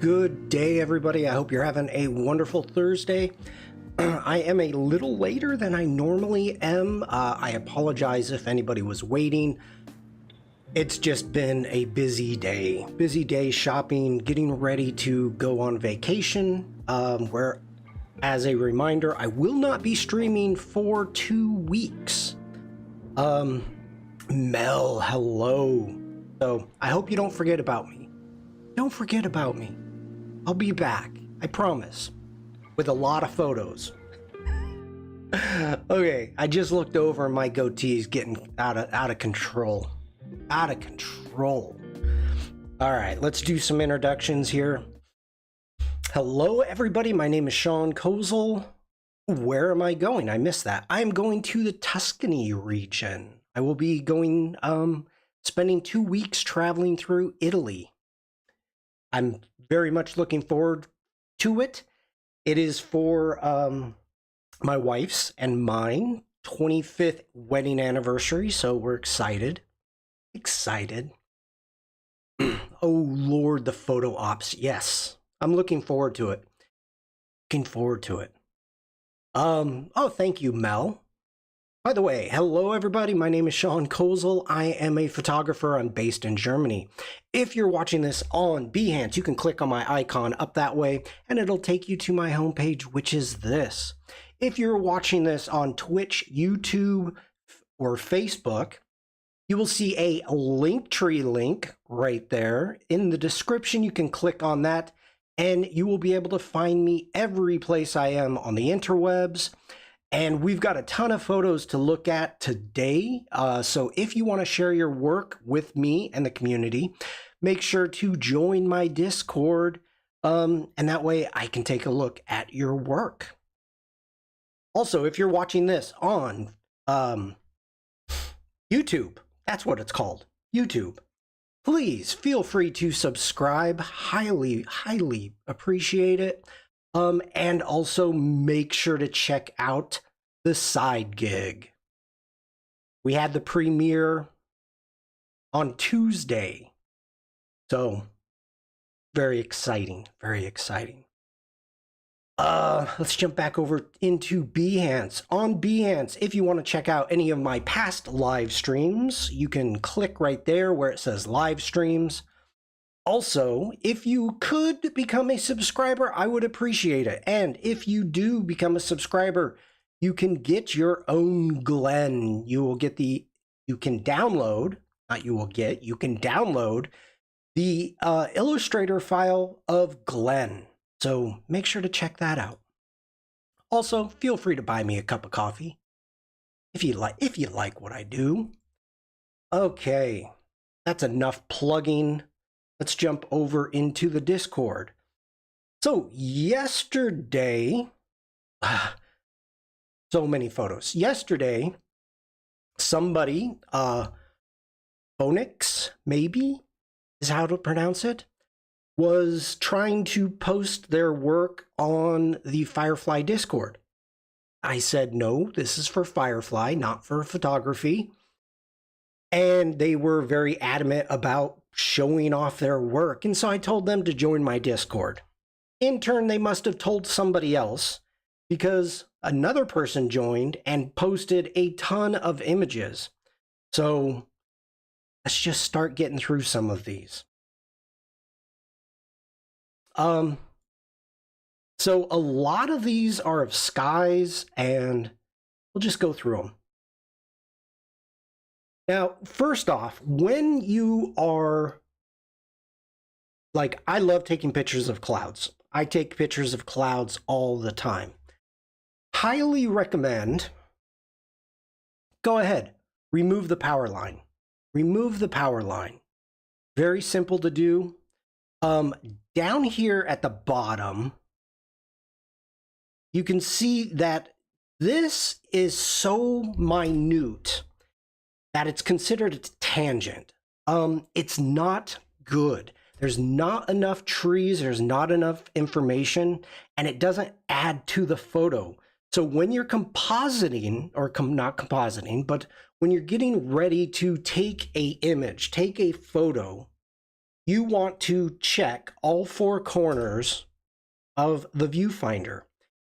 Good day, everybody. I hope you're having a wonderful Thursday. I am a little later than I normally am. I apologize if anybody was waiting. It's just been a busy day. Busy day shopping, getting ready to go on vacation, where, as a reminder, I will not be streaming for 2 weeks. Mel, hello. So I hope you don't forget about me. Don't forget about me. I'll be back, I promise, with a lot of photos. Okay, I just looked over and my goatee's getting out of control. Out of control. All right, let's do some introductions here. Hello, everybody. My name is Shawn Kozel. Where am I going? I missed that. I'm going to the Tuscany region. I will be going, spending 2 weeks traveling through Italy. I'm very much looking forward to it. It is for my wife's and mine 25th wedding anniversary, so we're excited. Oh Lord, the photo ops. Yes, I'm looking forward to it. Oh, thank you, Mel. By the way, hello everybody, my name is Shawn Kozel. I am a photographer. I'm based in Germany. If you're watching this on Behance, you can click on my icon up that way and it'll take you to my homepage, which is this. If you're watching this on Twitch, YouTube, or Facebook, you will see a Linktree link right there. In the description, you can click on that and you will be able to find me every place I am on the interwebs. And we've got a ton of photos to look at today. So if you want to share your work with me and the community, make sure to join my Discord. And that way I can take a look at your work. Also, if you're watching this on YouTube, that's what it's called, YouTube, please feel free to subscribe. Highly appreciate it. And also make sure to check out the side gig. We had the premiere on Tuesday. So very exciting, very exciting. Let's jump back over into Behance. On Behance, if you want to check out any of my past live streams, you can click right there where it says live streams. Also, if you could become a subscriber, I would appreciate it. And if you do become a subscriber, you can get your own Glen. You can download the Illustrator file of Glen. So make sure to check that out. Also, feel free to buy me a cup of coffee if you like what I do. Okay, that's enough plugging. Let's jump over into the Discord. So yesterday, so many photos. Yesterday, somebody, Phonix, maybe is how to pronounce it, was trying to post their work on the Firefly Discord. I said, no, this is for Firefly, not for photography. And they were very adamant about showing off their work. And so I told them to join my Discord. In turn, they must have told somebody else because another person joined and posted a ton of images. So let's just start getting through some of these. So a lot of these are of skies and we'll just go through them. Now, first off, when you are, like, I love taking pictures of clouds. I take pictures of clouds all the time. Highly recommend, go ahead, remove the power line. Remove the power line. Very simple to do. Down here at the bottom, you can see that this is so minute that it's considered a tangent. It's not good. There's not enough trees, there's not enough information, and it doesn't add to the photo. So when you're compositing, or not compositing, but when you're getting ready to take a image, take a photo, you want to check all four corners of the viewfinder.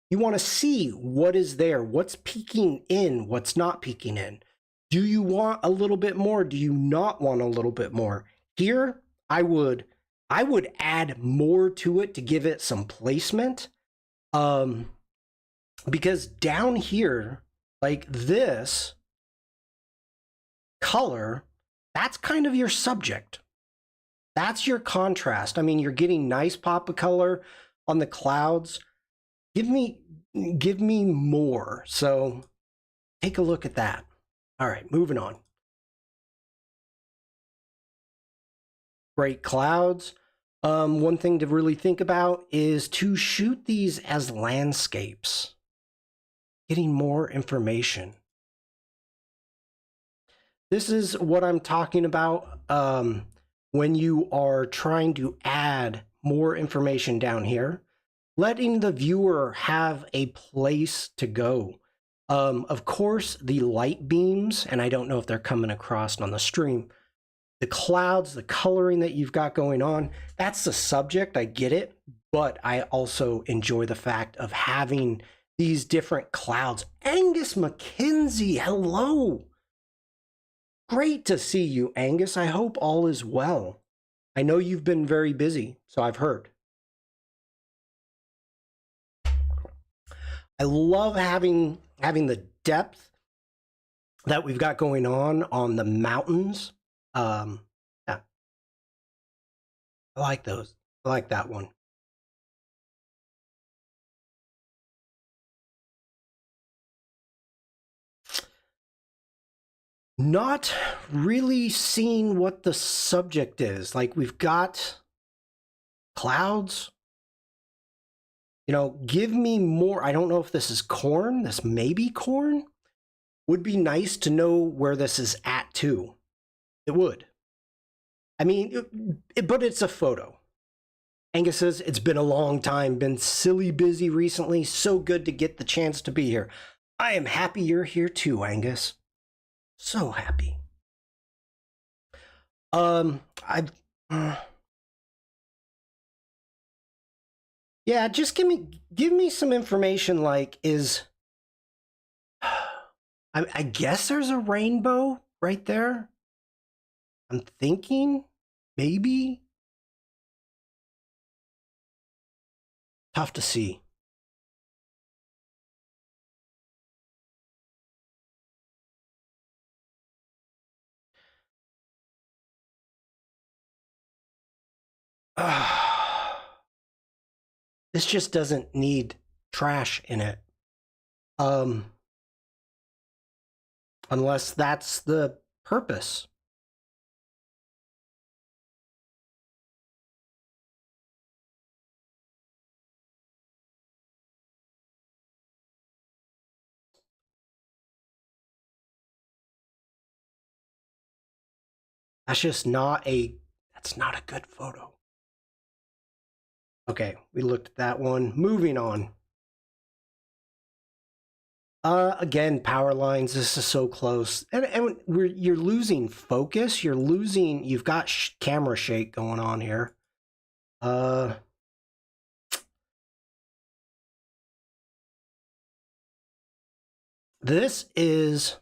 You want to see what is there, what's peeking in, what's not peeking in. Do you want a little bit more? Do you not want a little bit more? Here, I would add more to it to give it some placement. Because down here, like this color, that's kind of your subject. That's your contrast. I mean, you're getting nice pop of color on the clouds. Give me more. So take a look at that. All right, moving on. Great clouds. One thing to really think about is to shoot these as landscapes. Getting more information. This is what I'm talking about when you are trying to add more information down here. Letting the viewer have a place to go. Of course, the light beams, and I don't know if they're coming across on the stream, the clouds, the coloring that you've got going on, that's the subject, I get it, but I also enjoy the fact of having these different clouds. Angus McKenzie, hello! Great to see you, Angus. I hope all is well. I know you've been very busy, so I've heard. I love having the depth that we've got going on the mountains. Yeah, I like those. I like that one. Not really seeing what the subject is. Like we've got clouds. You know, give me more. I don't know if this is corn. This may be corn. Would be nice to know where this is at too. It would. I mean, but it's a photo. Angus says, it's been a long time, been silly busy recently. So good to get the chance to be here. I am happy you're here too, Angus. So happy. Yeah, just give me some information. Like, I guess there's a rainbow right there. I'm thinking maybe. Tough to see. This just doesn't need trash in it. Unless that's the purpose. That's not a good photo. Okay, we looked at that one. Moving on. Again, power lines. This is so close, and you're losing focus. You've got camera shake going on here. This is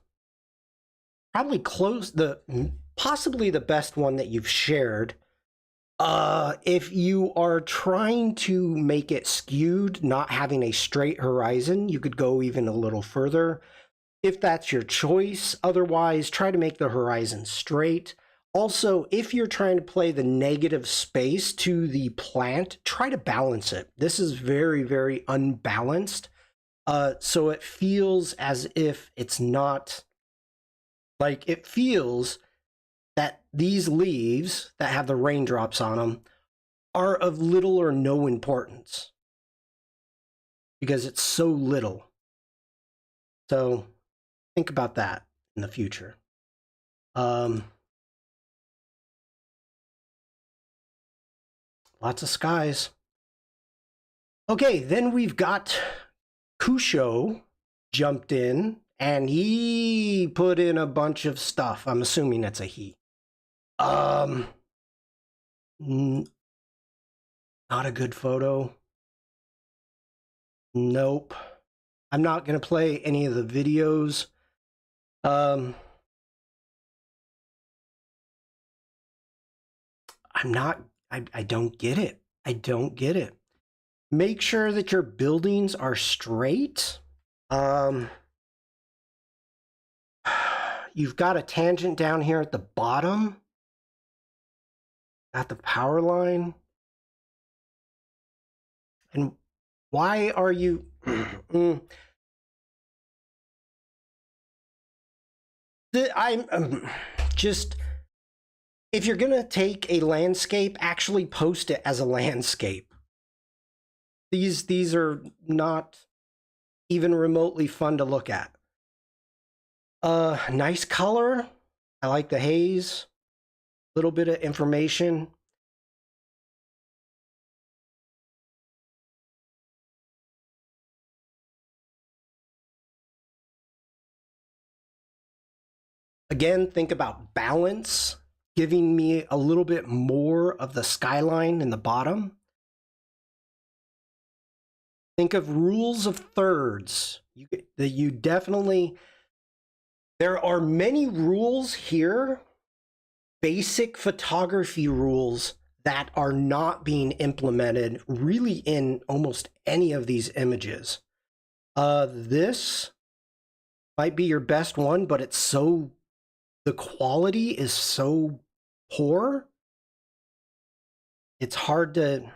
probably possibly the best one that you've shared. If you are trying to make it skewed, not having a straight horizon, you could go even a little further if that's your choice. Otherwise, try to make the horizon straight. Also, if you're trying to play the negative space to the plant, try to balance it. This is very, very unbalanced. So it feels as if it's not, like, it feels that these leaves that have the raindrops on them are of little or no importance because it's so little. So think about that in the future. Lots of skies. Okay, then we've got Kusho jumped in and he put in a bunch of stuff. I'm assuming it's a he. Not a good photo. Nope. I'm not going to play any of the videos. I'm not, I don't get it. I don't get it. Make sure that your buildings are straight. You've got a tangent down here at the bottom. At the power line. And why are you... I'm just... If you're going to take a landscape, actually post it as a landscape. These are not even remotely fun to look at. Nice color. I like the haze. Little bit of information. Again, think about balance, giving me a little bit more of the skyline in the bottom. Think of rules of thirds. You definitely, there are many rules here, basic photography rules that are not being implemented really in almost any of these images. This might be your best one, but it's so, the quality is so poor. It's hard to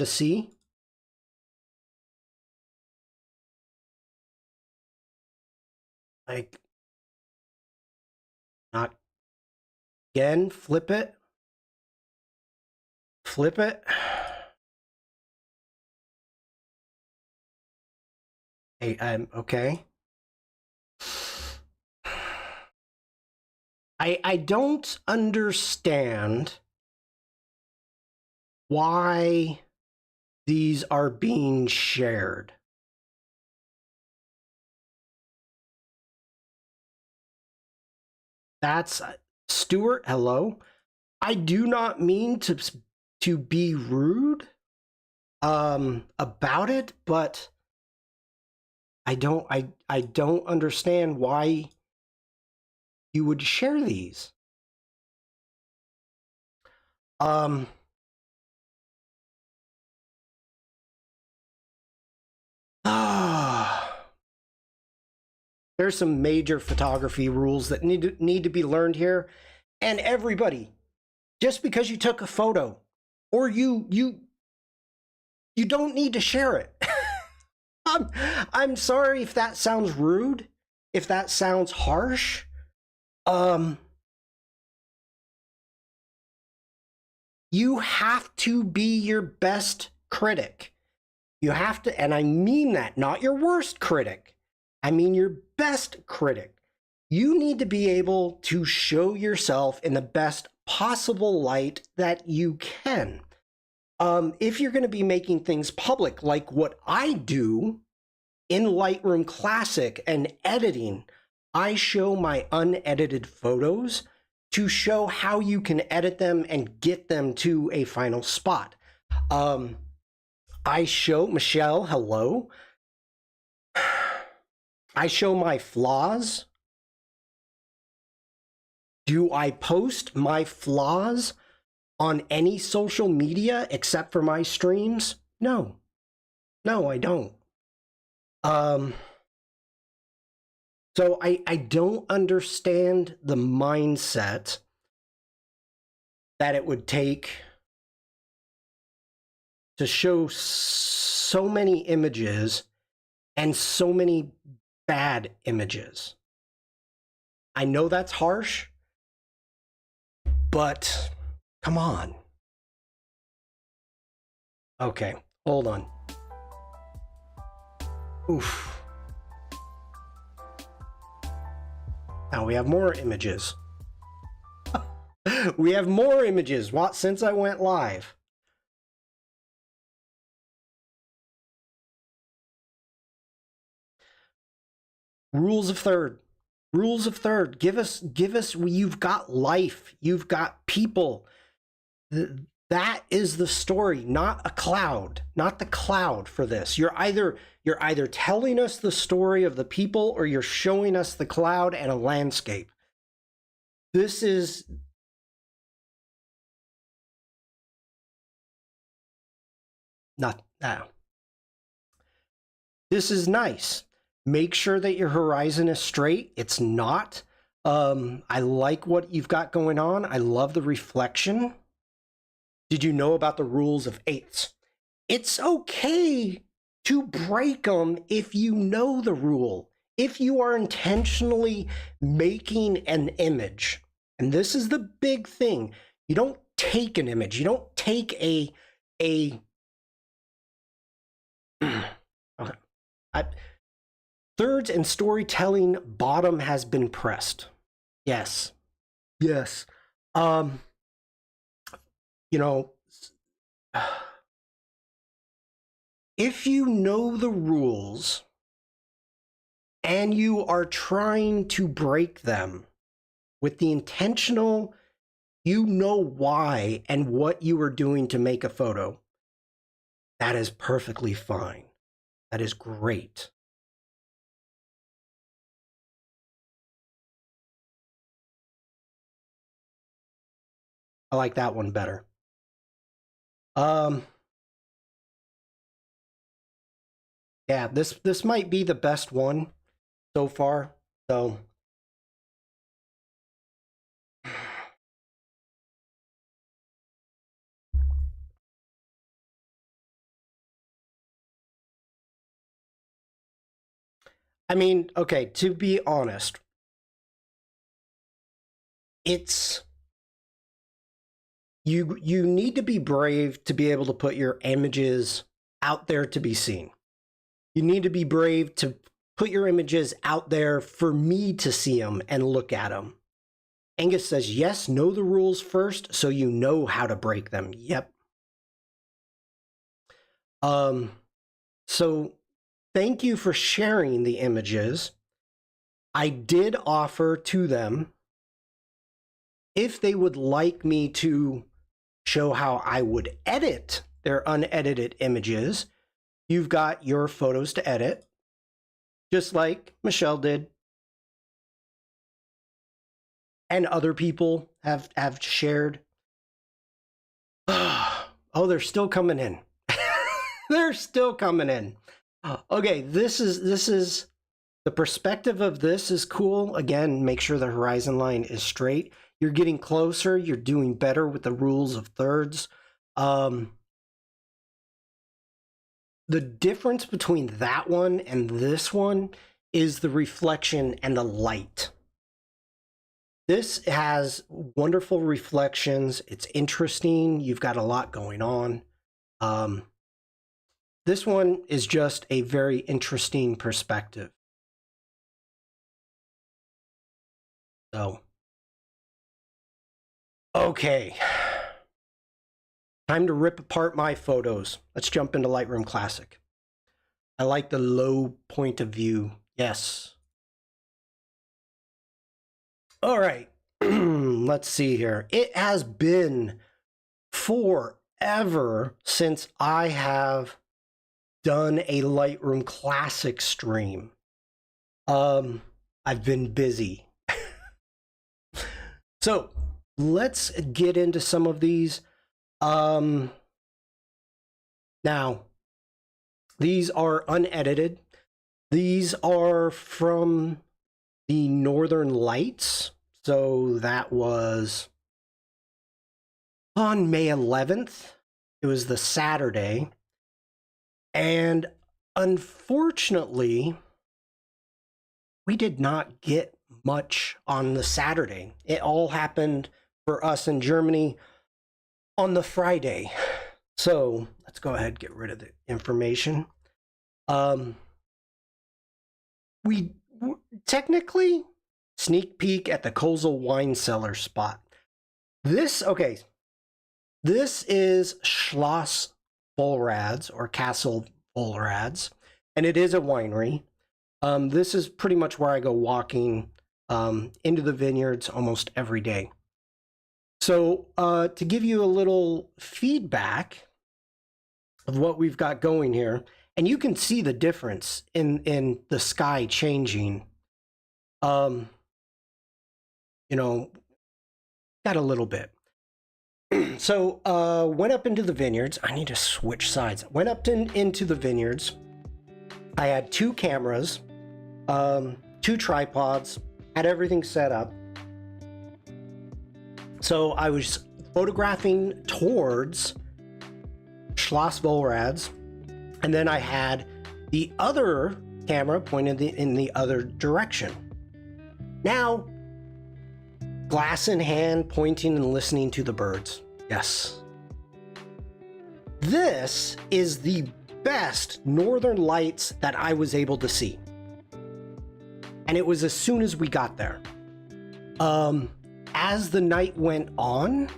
see. Like, not again, flip it. Flip it. Hey, okay. I don't understand why these are being shared. That's Stuart, hello. I do not mean to be rude about it, but I don't understand why you would share these. There's some major photography rules that need to be learned here. And everybody, just because you took a photo or you don't need to share it. I'm sorry if that sounds rude, if that sounds harsh. You have to be your best critic. You have to, and I mean that, not your worst critic. I mean your best critic. You need to be able to show yourself in the best possible light that you can. If you're going to be making things public, like what I do in Lightroom Classic and editing, I show my unedited photos to show how you can edit them and get them to a final spot. I show, Michelle, hello. I show my flaws. Do I post my flaws on any social media except for my streams? No. No, I don't. So I don't understand the mindset that it would take to show so many images and so many bad images. I know that's harsh, but come on. Okay, hold on. Oof. Now we have more images. We have more images since I went live. Rules of third. Rules of third. Give us, you've got life. You've got people. That is the story, not a cloud, not the cloud for this. You're either telling us the story of the people or you're showing us the cloud and a landscape. This is not that. This is nice. Make sure that your horizon is straight. It's not. I like what you've got going on. I love the reflection. Did you know about the rules of eighths? It's okay to break them if you know the rule. If you are intentionally making an image, and this is the big thing, you don't take an image. You don't take a okay. Thirds and storytelling bottom has been pressed. Yes. Yes. You know, if you know the rules and you are trying to break them with the intentional, you know why and what you are doing to make a photo, that is perfectly fine. That is great. I like that one better. Yeah, this might be the best one so far. So I mean, okay, to be honest, it's you need to be brave to be able to put your images out there to be seen. You need to be brave to put your images out there for me to see them and look at them. Angus says, yes, know the rules first so you know how to break them. Yep. So thank you for sharing the images. I did offer to them if they would like me to show how I would edit their unedited images. You've got your photos to edit, just like Michelle did. And other people have shared. Oh, they're still coming in. They're still coming in. Okay, this is the perspective of this is cool. Again, make sure the horizon line is straight. You're getting closer. You're doing better with the rules of thirds. The difference between that one and this one is the reflection and the light. This has wonderful reflections. It's interesting. You've got a lot going on. This one is just a very interesting perspective. So, okay. Time to rip apart my photos. Let's jump into Lightroom Classic. I like the low point of view. Yes. All right. Let's see here. It has been forever since I have done a Lightroom Classic stream. I've been busy. So let's get into some of these. Now, these are unedited. These are from the Northern Lights. So that was on May 11th. It was the Saturday. And unfortunately, we did not get much on the Saturday. It all happened for us in Germany on the Friday. So let's go ahead and get rid of the information. We technically sneak peek at the Kozel wine cellar spot. This is Schloss Vollrads or Castle Vollrads, and it is a winery. This is pretty much where I go walking into the vineyards almost every day. So to give you a little feedback of what we've got going here, and you can see the difference in the sky changing. You know, got a little bit. So went up into the vineyards. I need to switch sides. Went up into the vineyards. I had 2 cameras, 2 tripods, had everything set up. So I was photographing towards Schloss Volrads, and then I had the other camera pointed in the other direction. Now, glass in hand, pointing and listening to the birds. Yes. This is the best northern lights that I was able to see. And it was as soon as we got there. As the night went on,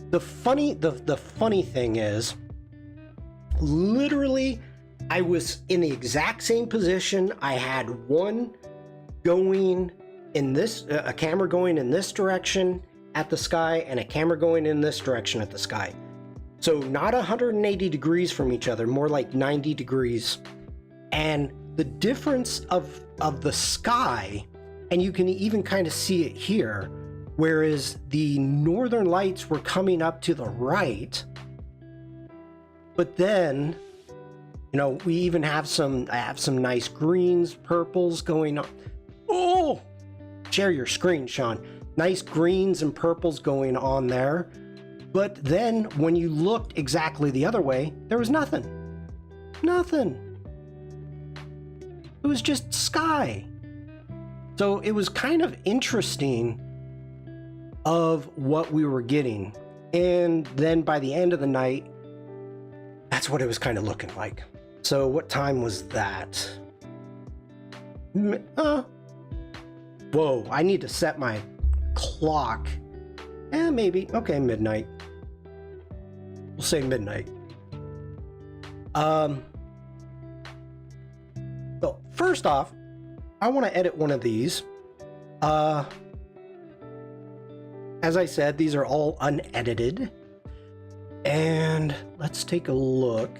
the funny thing is, literally, I was in the exact same position. I had one going in this, a camera going in this direction at the sky, and a camera going in this direction at the sky. So not 180 degrees from each other, more like 90 degrees. And the difference of the sky, and you can even kind of see it here, whereas the northern lights were coming up to the right, but then, you know, we even have I have some nice greens, purples going on. Oh, share your screen, Shawn. Nice greens and purples going on there. But then when you looked exactly the other way, there was nothing. Nothing. It was just sky. So it was kind of interesting of what we were getting. And then by the end of the night, that's what it was kind of looking like. So what time was that? Whoa, I need to set my clock. Maybe. Okay, midnight. We'll say midnight. So first off, I want to edit one of these. As I said, these are all unedited. And let's take a look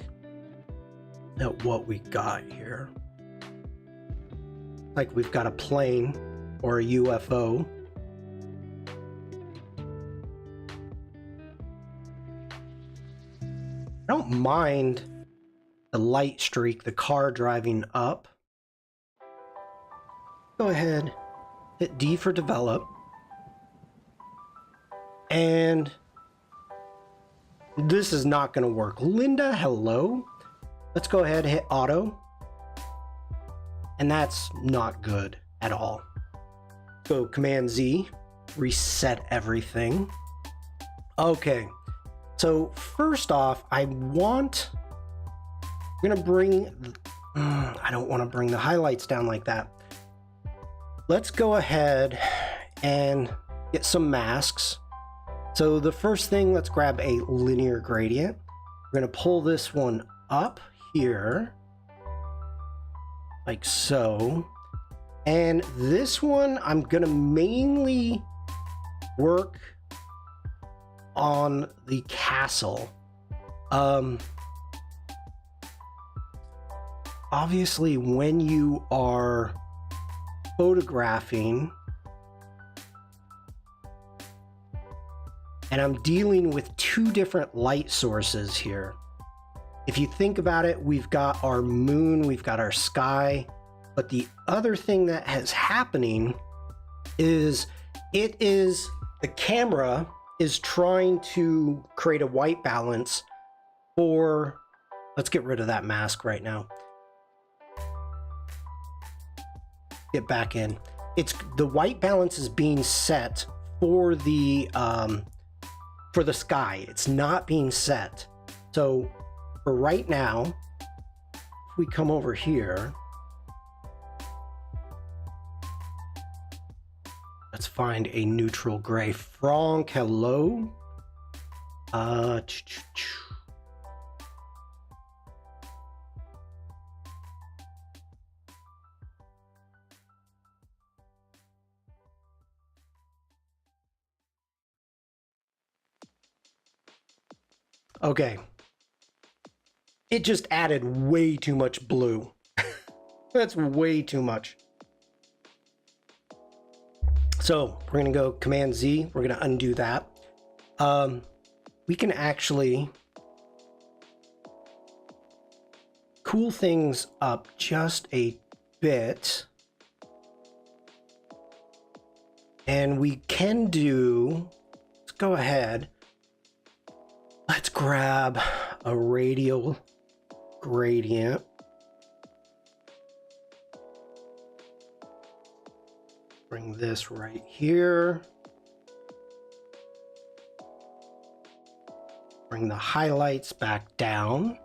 at what we got here. Like we've got a plane or a UFO. I don't mind the light streak, the car driving up. Go ahead, hit D for develop. And this is not going to work. Linda, hello. Let's go ahead and hit auto. And that's not good at all. So Command Z, reset everything. Okay. So first off, I'm going to bring, I don't want to bring the highlights down like that. Let's go ahead and get some masks. So the first thing, let's grab a linear gradient. We're going to pull this one up here, like so. And this one, I'm going to mainly work on the castle. Obviously, when you are photographing, and I'm dealing with 2 different light sources here. If you think about it, we've got our moon, we've got our sky, but the other thing that is happening is the camera is trying to create a white balance for, let's get rid of that mask right now. Get back in. The white balance is being set for the sky. It's not being set. So for right now, if we come over here, let's find a neutral gray. Frank, hello. Okay. It just added way too much blue. That's way too much. So we're going to go Command Z. We're going to undo that. We can actually cool things up just a bit. And we can do, let's go ahead. Let's grab a radial gradient. Bring this right here. Bring the highlights back down.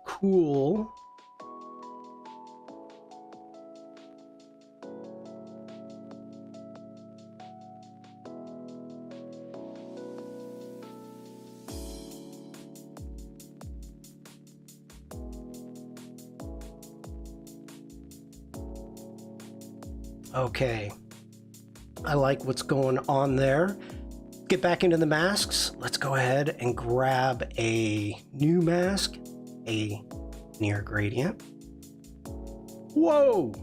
Cool. Okay, I like what's going on there. Get back into the masks. Let's go ahead and grab a new mask, a near gradient. Whoa,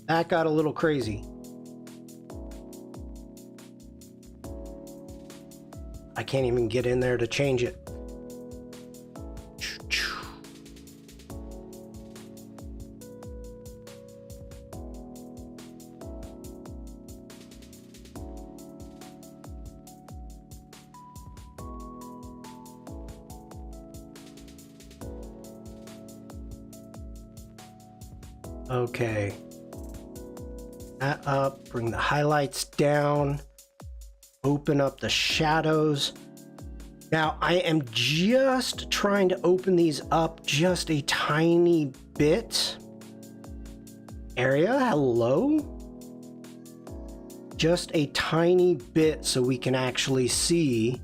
that got a little crazy. I can't even get in there to change it. Okay, that up, bring the highlights down, open up the shadows. Now I am just trying to open these up just a tiny bit. Area, hello? Just a tiny bit so we can actually see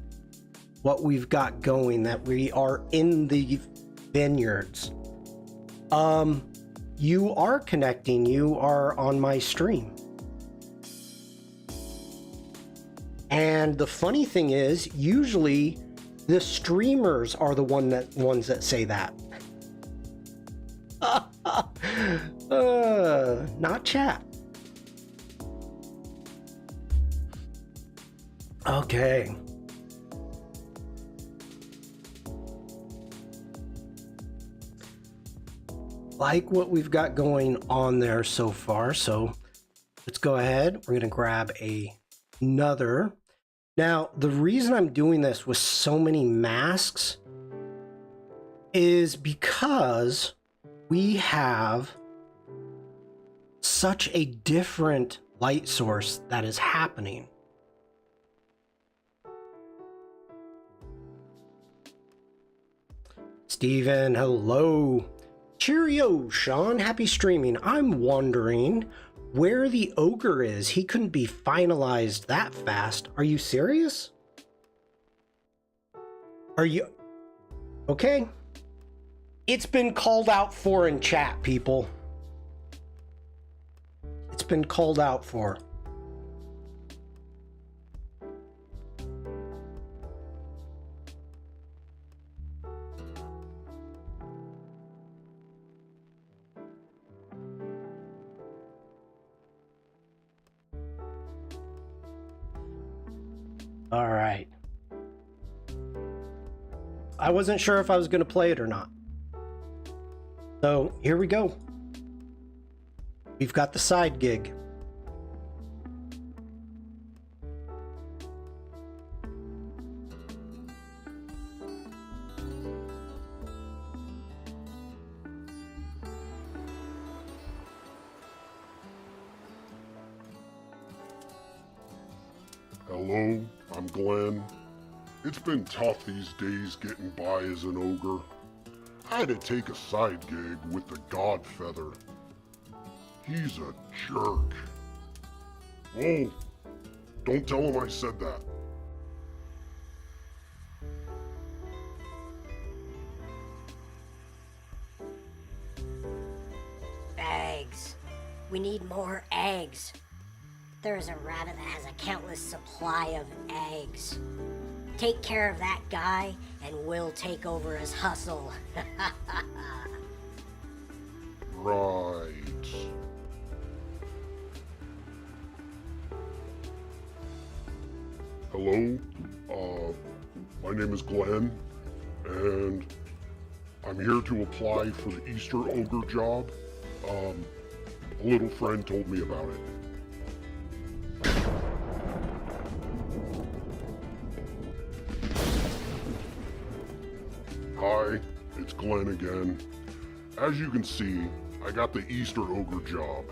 what we've got going, that we are in the vineyards. You are connecting, you are on my stream. And the funny thing is, usually the streamers are the ones that say that. Not chat. Okay. Like what we've got going on there so far. So let's go ahead. We're going to grab another. Now, the reason I'm doing this with so many masks is because we have such a different light source that is happening. Steven, hello. Cheerio, Shawn. Happy streaming. I'm wondering where the ogre is. He couldn't be finalized that fast. Are you serious? Are you... Okay. It's been called out for in chat, people. It's been called out for. All right. I wasn't sure if I was going to play it or not. So here we go. We've got the side gig. Hello, I'm Glenn. It's been tough these days getting by as an ogre. I had to take a side gig with the Godfeather. He's a jerk. Oh, don't tell him I said that. Eggs. We need more eggs. There is a rabbit that has a countless supply of eggs. Take care of that guy, and we'll take over his hustle. Right. Hello, my name is Glenn, and I'm here to apply for the Easter Ogre job. A little friend told me about it. Hi, it's Glenn again. As you can see, I got the Easter Ogre job.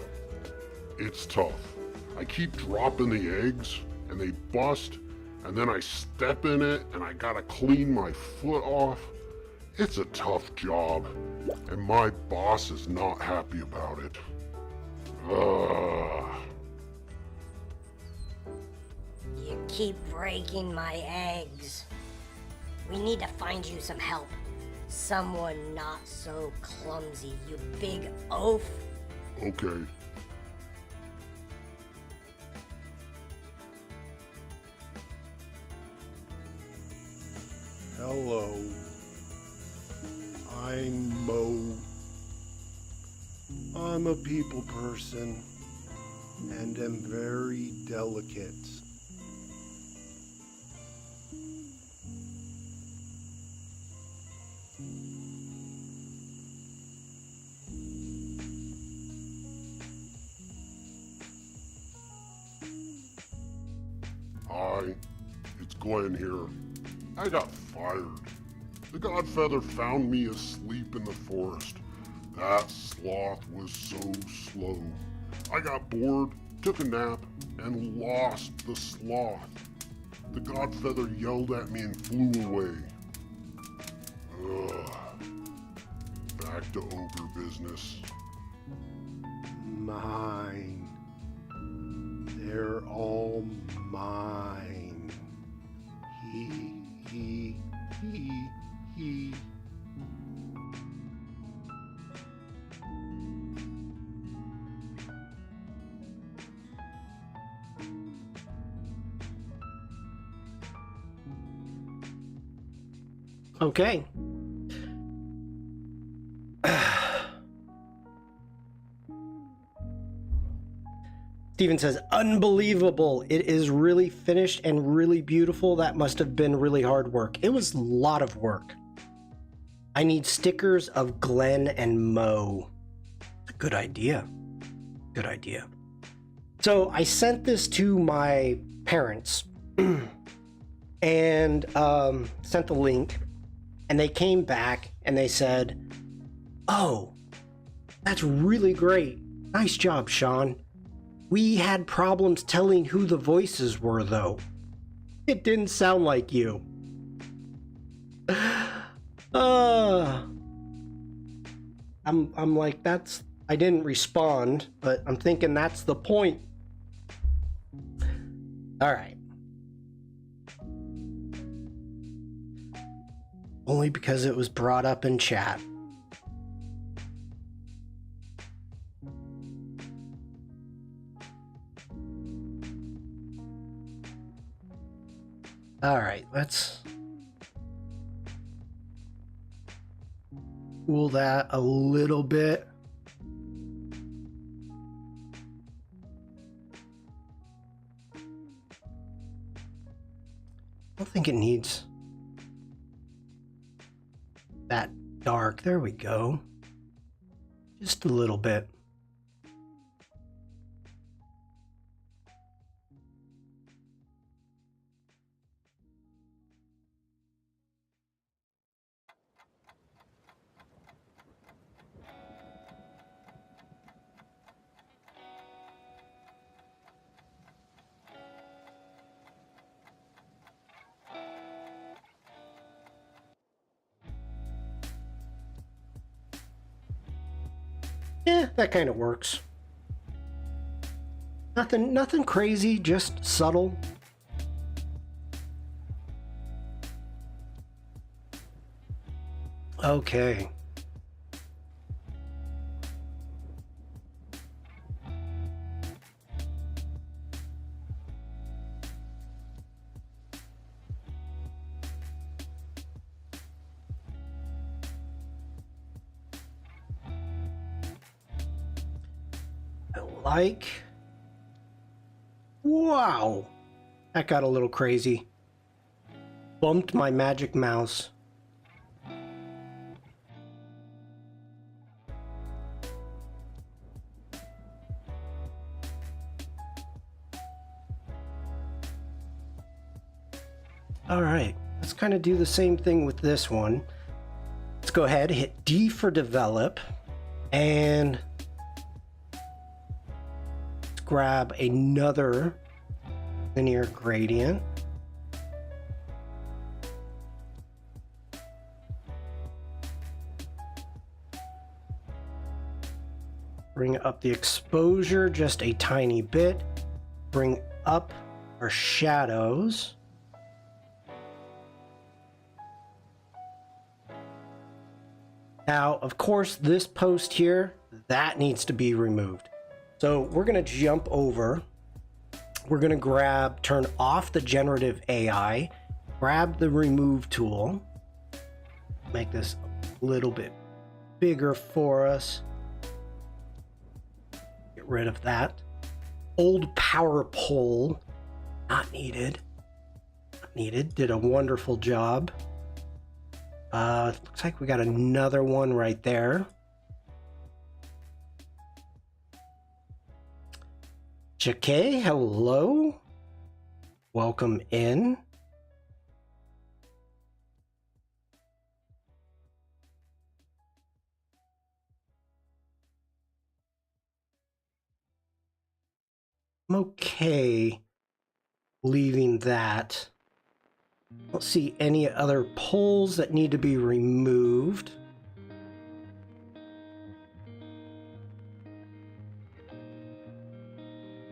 It's tough. I keep dropping the eggs, and they bust, and then I step in it, and I gotta clean my foot off. It's a tough job, and my boss is not happy about it. You keep breaking my eggs. We need to find you some help. Someone not so clumsy, you big oaf. Okay. Hello. I'm Mo. I'm a people person and am very delicate. Hi, it's Glenn here. I got fired. The Godfeather found me asleep in the forest. That sloth was so slow. I got bored, took a nap, and lost the sloth. The Godfeather yelled at me and flew away. Ugh. Back to ogre business. Mine. They're all mine. He. Okay. Steven says, unbelievable. It is really finished and really beautiful. That must have been really hard work. It was a lot of work. I need stickers of Glenn and Mo. Good idea. Good idea. So I sent this to my parents and sent the link, and they came back and they said, oh, that's really great. Nice job, Shawn. We had problems telling who the voices were, though. It didn't sound like you. I'm like, that's... I didn't respond, but I'm thinking that's the point. All right. Only because it was brought up in chat. All right, let's cool that a little bit. I don't think it needs that dark. There we go. Just a little bit. Yeah, that kind of works. Nothing crazy, just subtle. Okay. like... Wow! That got a little crazy. Bumped my magic mouse. Alright, let's kind of do the same thing with this one. Let's go ahead, hit D for develop, and let's grab another linear gradient. Bring up the exposure just a tiny bit. Bring up our shadows. Now, of course, this post here, that needs to be removed. So we're going to jump over. We're going to turn off the generative AI, grab the remove tool, make this a little bit bigger for us. Get rid of that. Old power pole, not needed. Not needed, did a wonderful job. Looks like we got another one right there. Jake, hello. Welcome in. I'm okay leaving that. I don't see any other poles that need to be removed.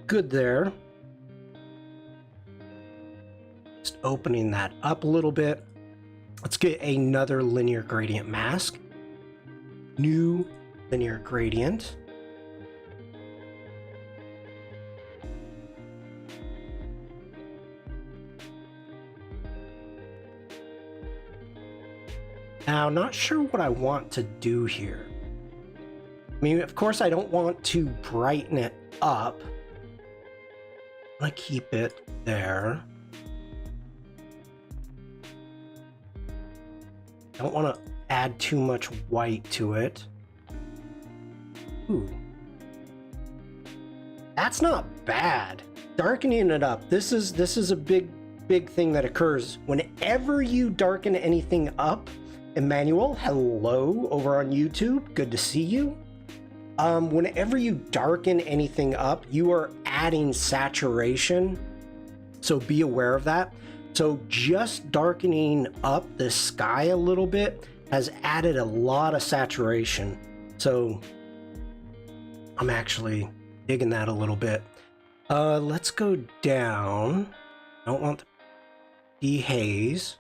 Good there. Just opening that up a little bit. Let's get another linear gradient mask. New linear gradient. Now, not sure what I want to do here. I mean, of course, I don't want to brighten it up. I'm gonna keep it there. I don't want to add too much white to it. Ooh. That's not bad. Darkening it up. This is a big thing that occurs whenever you darken anything up. Emmanuel, hello over on YouTube. Good to see you. Whenever you darken anything up, you are adding saturation. So be aware of that. So just darkening up the sky a little bit has added a lot of saturation. So I'm actually digging that a little bit. Let's go down. I don't want the dehaze.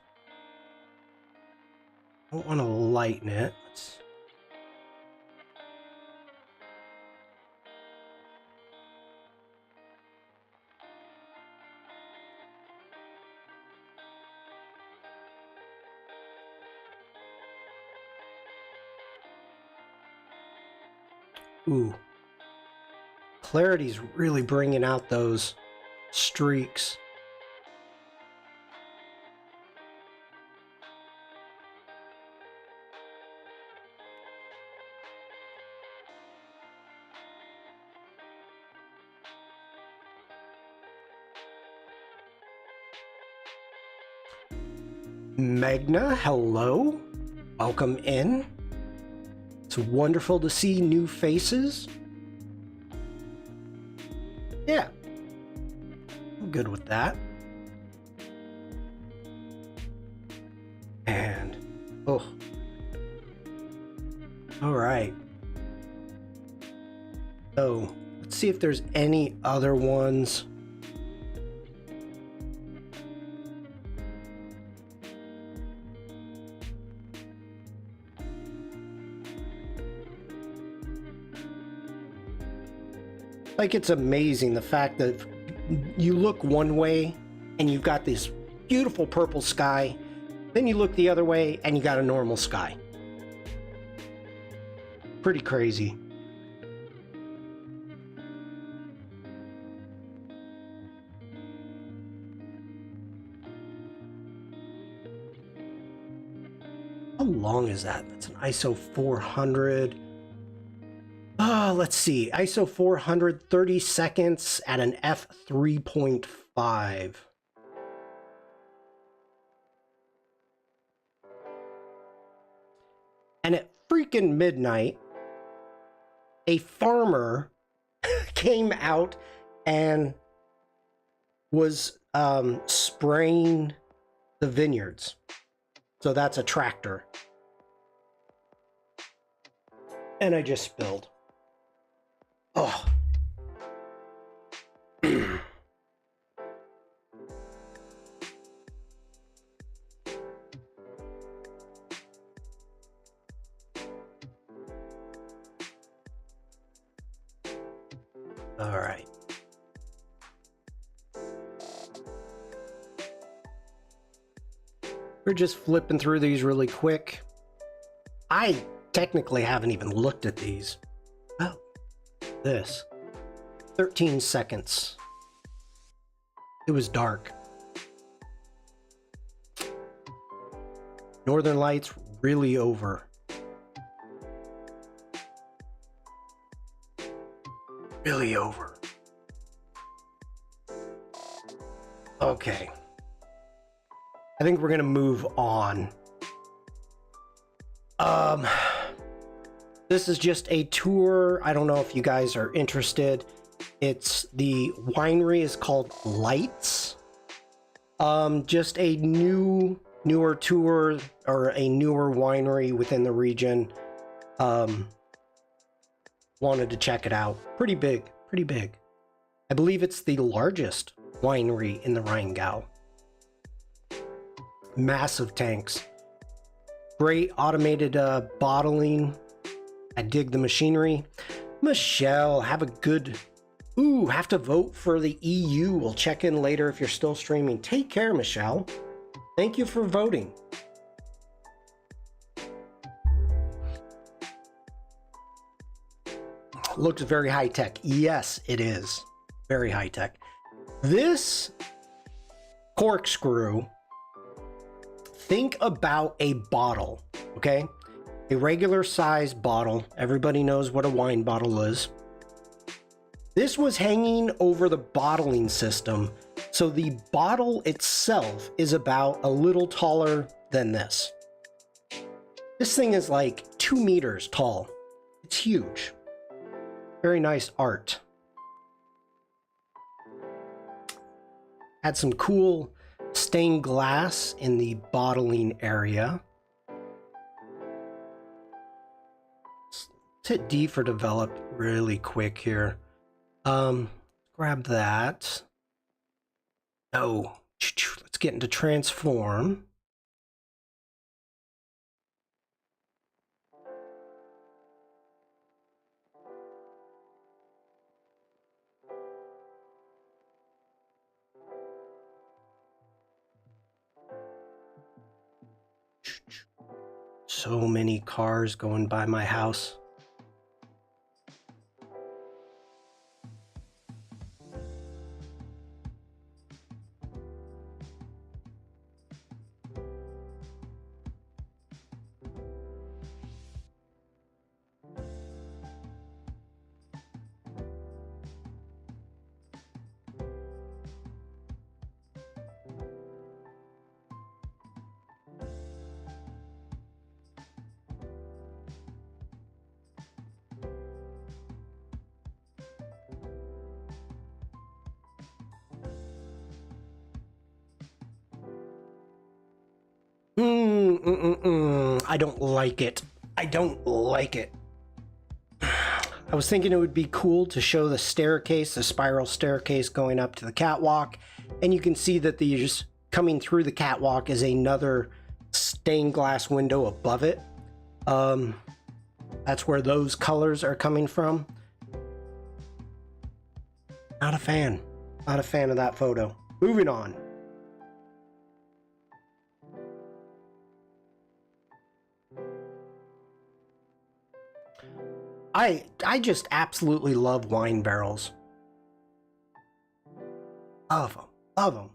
I don't want to lighten it. Ooh. Clarity's really bringing out those streaks. Magna, hello. Welcome in. It's wonderful to see new faces. Yeah. I'm good with that. And, oh. All right. So, let's see if there's any other ones. Like, it's amazing the fact that you look one way and you've got this beautiful purple sky, then you look the other way and you got a normal sky. Pretty crazy. long is that? That's an ISO 400. Let's see. ISO 400, 30 seconds at an f3.5. And at freaking midnight, a farmer came out and was spraying the vineyards. So that's a tractor. And I just spilled. Oh. All right. We're just flipping through these really quick. I technically haven't even looked at these. Oh, this. 13 seconds. It was dark. Northern Lights really over. Really over. Okay. I think we're gonna move on. This is just a tour. I don't know if you guys are interested. It's the winery is called Lights. Just a newer tour, or a newer winery within the region. Wanted to check it out. Pretty big, pretty big. I believe it's the largest winery in the Rheingau. Massive tanks. Great automated bottling. I dig the machinery. Michelle, have a good... Ooh, have to vote for the EU. We'll check in later if you're still streaming. Take care, Michelle. Thank you for voting. Looks very high-tech. Yes, it is. Very high-tech. This corkscrew, think about a bottle, okay? A regular size bottle. Everybody knows what a wine bottle is. This was hanging over the bottling system, so the bottle itself is about a little taller than this. This thing is like 2 meters tall. It's huge. Very nice art. Had some cool stained glass in the bottling area. Let's hit D for develop really quick here. Grab that. Oh, let's get into transform. So many cars going by my house. I don't like it. I don't like it. I was thinking it would be cool to show the staircase, the spiral staircase going up to the catwalk, and you can see that these coming through the catwalk is another stained glass window above it. That's where those colors are coming from. Not a fan. Not a fan of that photo. Moving on. I just absolutely love wine barrels. Love them. Love them.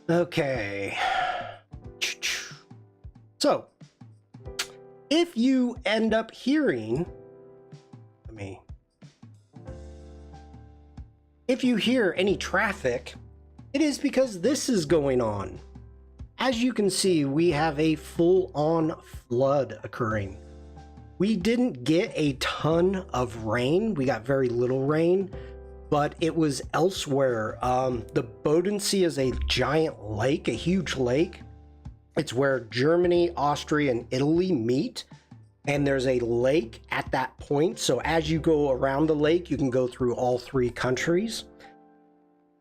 Okay. So, if you end up hearing, if you hear any traffic, it is because this is going on. As you can see, we have a full-on flood occurring. We didn't get a ton of rain. We got very little rain, but it was elsewhere. The Bodensee is a giant lake, a huge lake. It's where Germany, Austria, and Italy meet. And there's a lake at that point. So as you go around the lake, you can go through all three countries.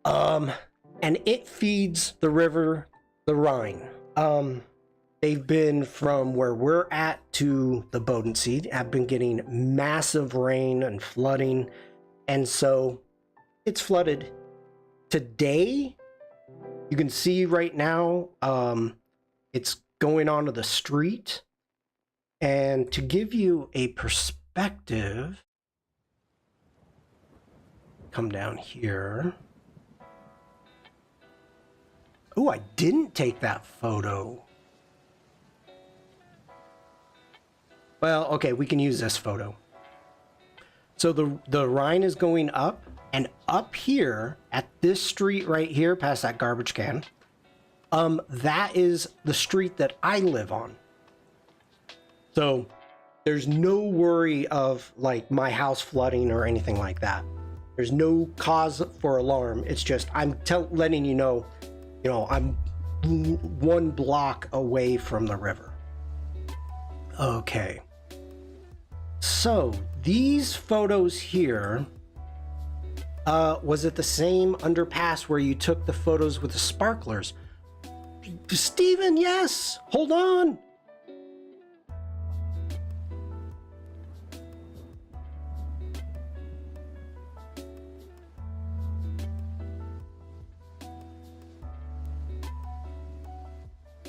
And it feeds the river, the Rhine. They've been from where we're at to the Bodensee, have been getting massive rain and flooding. And so it's flooded. Today, you can see right now, it's going onto the street. And to give you a perspective, come down here. Oh, I didn't take that photo. Well, okay, we can use this photo. So the Rhine is going up, and up here at this street right here, past that garbage can, that is the street that I live on. So there's no worry of like my house flooding or anything like that. There's no cause for alarm. It's just I'm letting you know, I'm one block away from the river. Okay. So these photos here, was it the same underpass where you took the photos with the sparklers? Steven, yes. Hold on.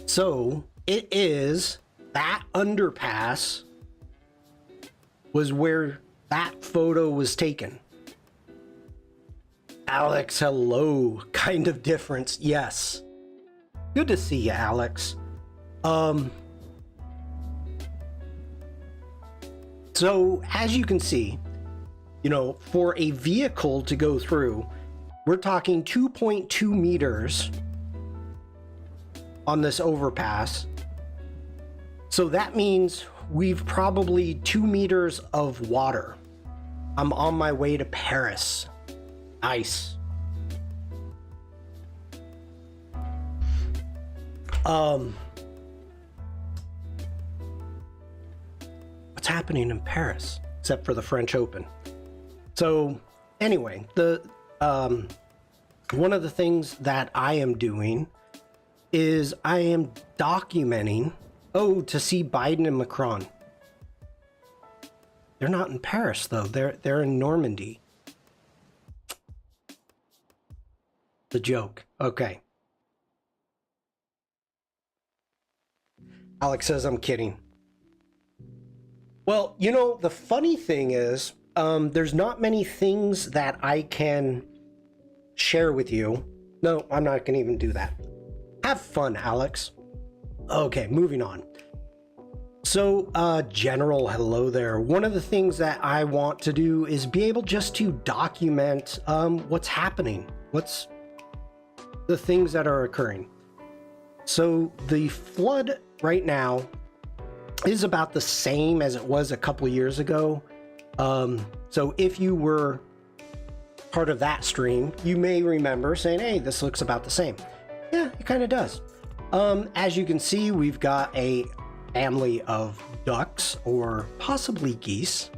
So it is that underpass was where that photo was taken. Alex, hello. Kind of difference. Yes. Good to see you, Alex. So as you can see, for a vehicle to go through, we're talking 2.2 meters on this overpass. So that means we've probably 2 meters of water. I'm on my way to Paris. Nice. What's happening in Paris? Except for the French Open. So anyway, one of the things that I am doing is I am documenting, to see Biden and Macron. They're not in Paris though, they're in Normandy. The joke. Okay. Alex says I'm kidding. Well, the funny thing is, there's not many things that I can share with you. No, I'm not going to even do that. Have fun, Alex. Okay, moving on. So, General, hello there. One of the things that I want to do is be able just to document what's happening. What's the things that are occurring. So the flood right now is about the same as it was a couple years ago. So if you were part of that stream, you may remember saying, hey, this looks about the same. Yeah, it kind of does. As you can see, we've got a family of ducks or possibly geese.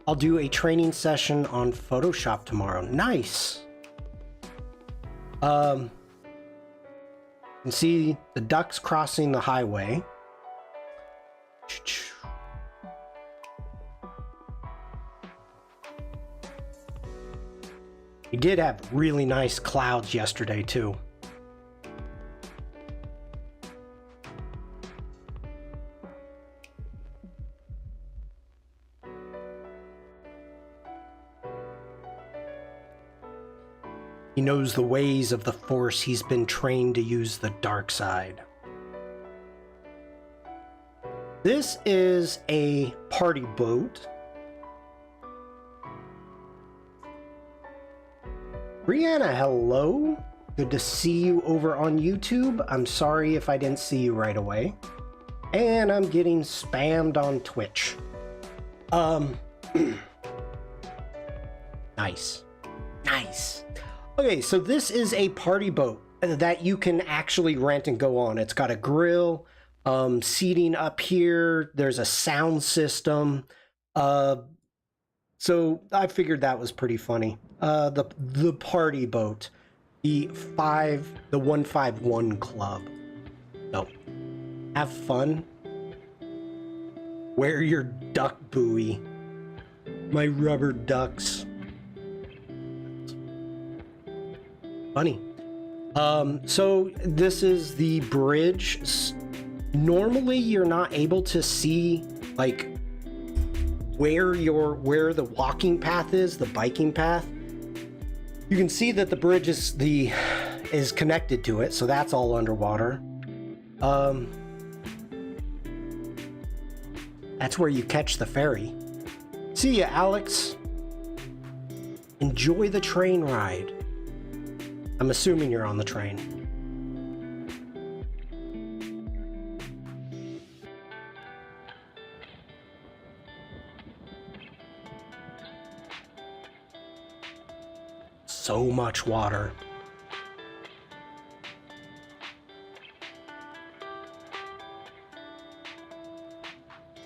I'll do a training session on Photoshop tomorrow. Nice. You can see the ducks crossing the highway. We did have really nice clouds yesterday too. He knows the ways of the Force. He's been trained to use the dark side. This is a party boat. Brianna, hello. Good to see you over on YouTube. I'm sorry if I didn't see you right away. And I'm getting spammed on Twitch. Nice. Nice. Okay, so this is a party boat that you can actually rent and go on. It's got a grill, seating up here. There's a sound system. So I figured that was pretty funny. The party boat, the 151 Club. So have fun. Wear your duck buoy. My rubber ducks. Funny. So this is the bridge. Normally you're not able to see like where the walking path is, the biking path. You can see that the bridge is connected to it, so that's all underwater. That's where you catch the ferry. See ya, Alex. Enjoy the train ride. I'm assuming you're on the train. So much water.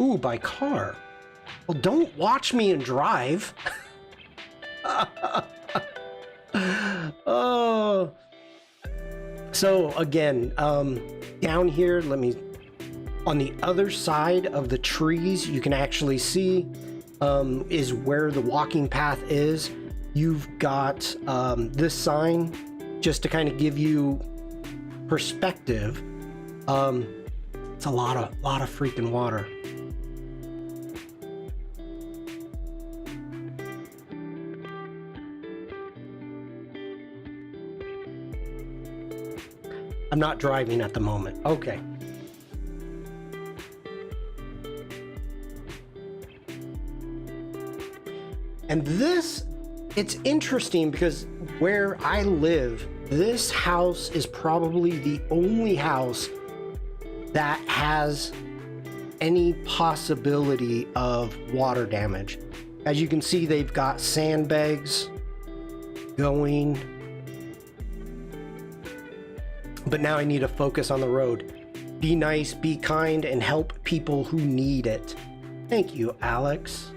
Ooh, by car. Well, don't watch me and drive. Oh. So again, down here, on the other side of the trees, you can actually see is where the walking path is. You've got this sign just to kind of give you perspective. It's a lot of freaking water. I'm not driving at the moment. Okay. And this, it's interesting because where I live, this house is probably the only house that has any possibility of water damage. As you can see, they've got sandbags going. But now I need to focus on the road. Be nice, be kind, and help people who need it. Thank you, Alex.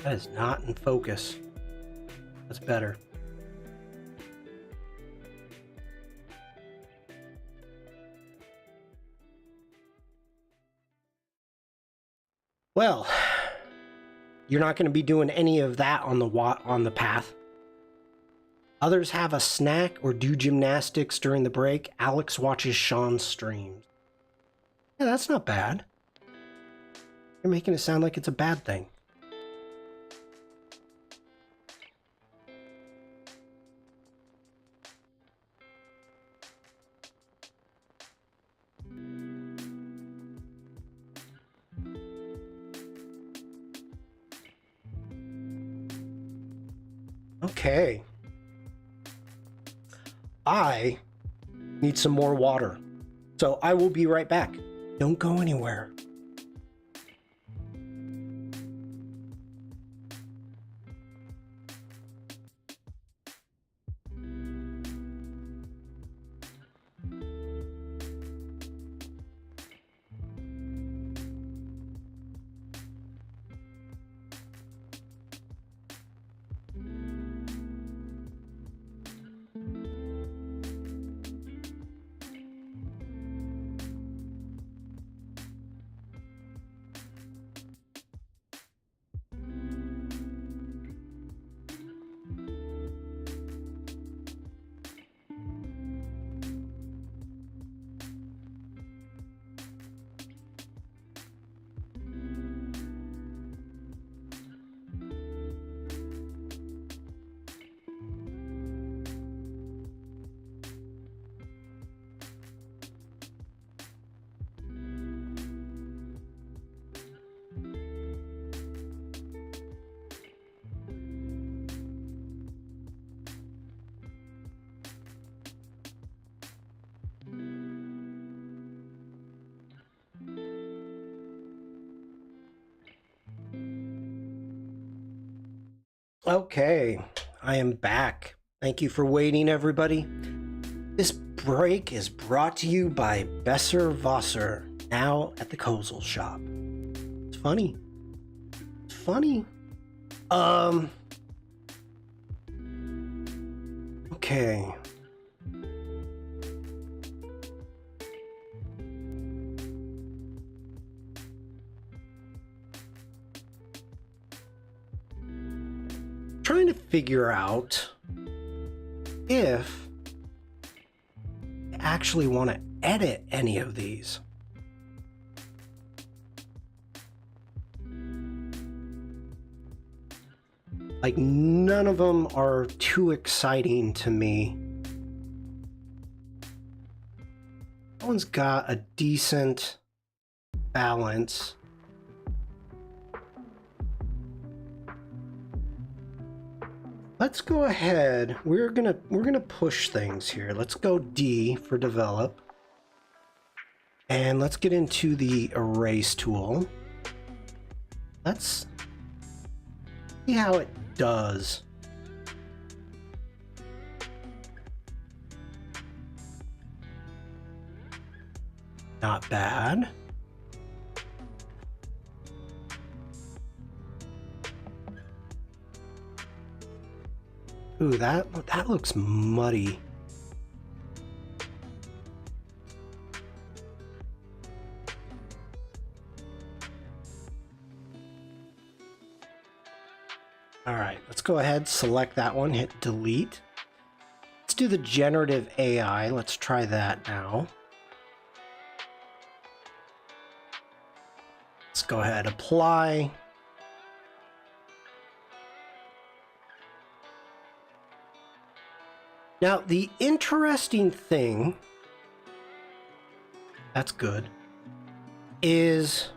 That is not in focus. That's better. Well, you're not going to be doing any of that on the path. Others have a snack or do gymnastics during the break. Alex watches Shawn's streams. Yeah, that's not bad. You're making it sound like it's a bad thing. Okay. I need some more water. So I will be right back. Don't go anywhere. Okay, I am back. Thank you for waiting, everybody. This break is brought to you by Besser Wasser, now at the Kozel shop. It's funny. It's funny. Okay. Trying to figure out if I actually want to edit any of these. Like, none of them are too exciting to me. That one's got a decent balance. Let's go ahead. We're gonna push things here. Let's go D for develop. And let's get into the erase tool. Let's see how it does. Not bad. Ooh, that looks muddy. All right, let's go ahead, select that one, hit delete. Let's do the generative AI. Let's try that now. Let's go ahead, apply. Now, the interesting thing, that's good, is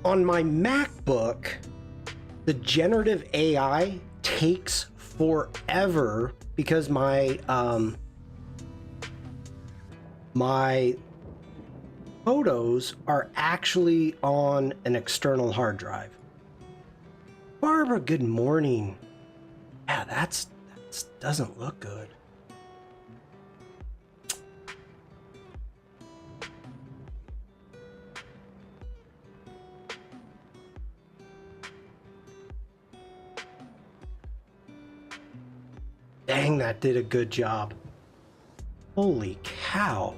on my MacBook, the generative AI takes forever because my my photos are actually on an external hard drive. Barbara, good morning. Yeah, that doesn't look good. Dang, that did a good job. Holy cow.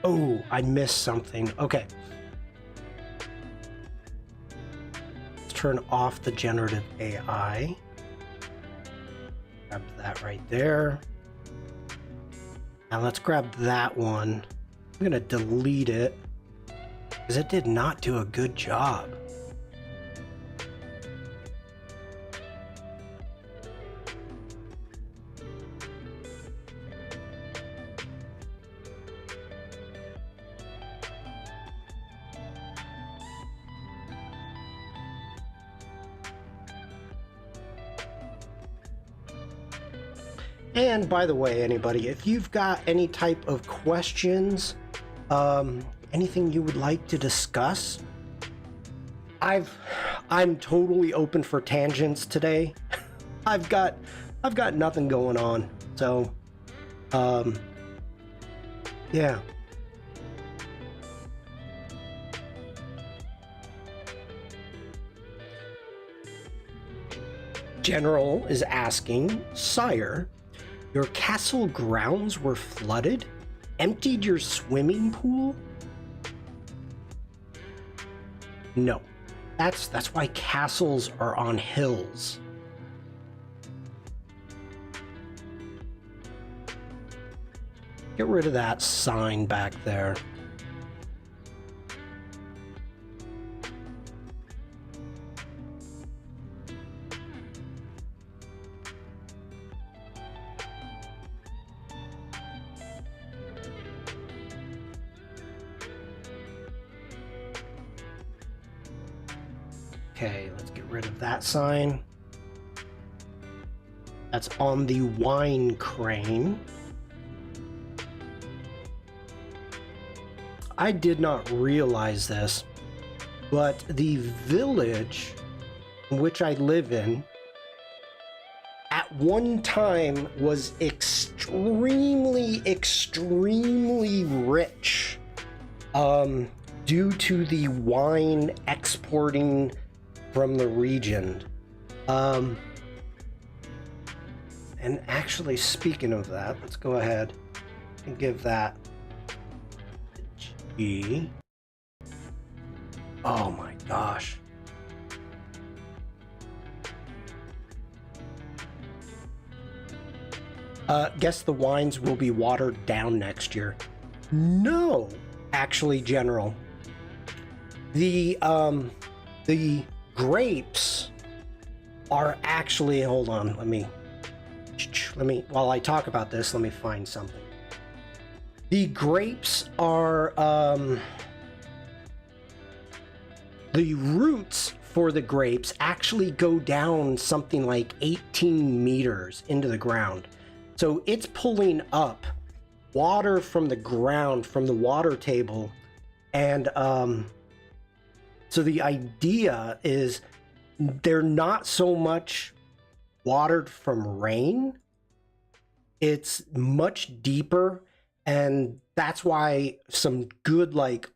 Oh, I missed something. Okay. Let's turn off the generative AI. Grab that right there. Now let's grab that one. I'm gonna delete it because it did not do a good job. And by the way, anybody, if you've got any type of questions, anything you would like to discuss, I'm totally open for tangents today. I've got nothing going on. So, yeah. General is asking, Sire, your castle grounds were flooded? Emptied your swimming pool? No. That's why castles are on hills. Get rid of that sign back there. Okay, let's get rid of that sign. That's on the wine crane. I did not realize this, but the village in which I live in at one time was extremely rich due to the wine exporting from the region. And actually, speaking of that, let's go ahead and give that a G. Oh my gosh. Guess the wines will be watered down next year. No, actually, General. The grapes are actually, hold on, let me, while I talk about this, let me find something. The grapes are, the roots for the grapes actually go down something like 18 meters into the ground. So it's pulling up water from the ground, from the water table. And so the idea is they're not so much watered from rain. It's much deeper. And that's why some good, like,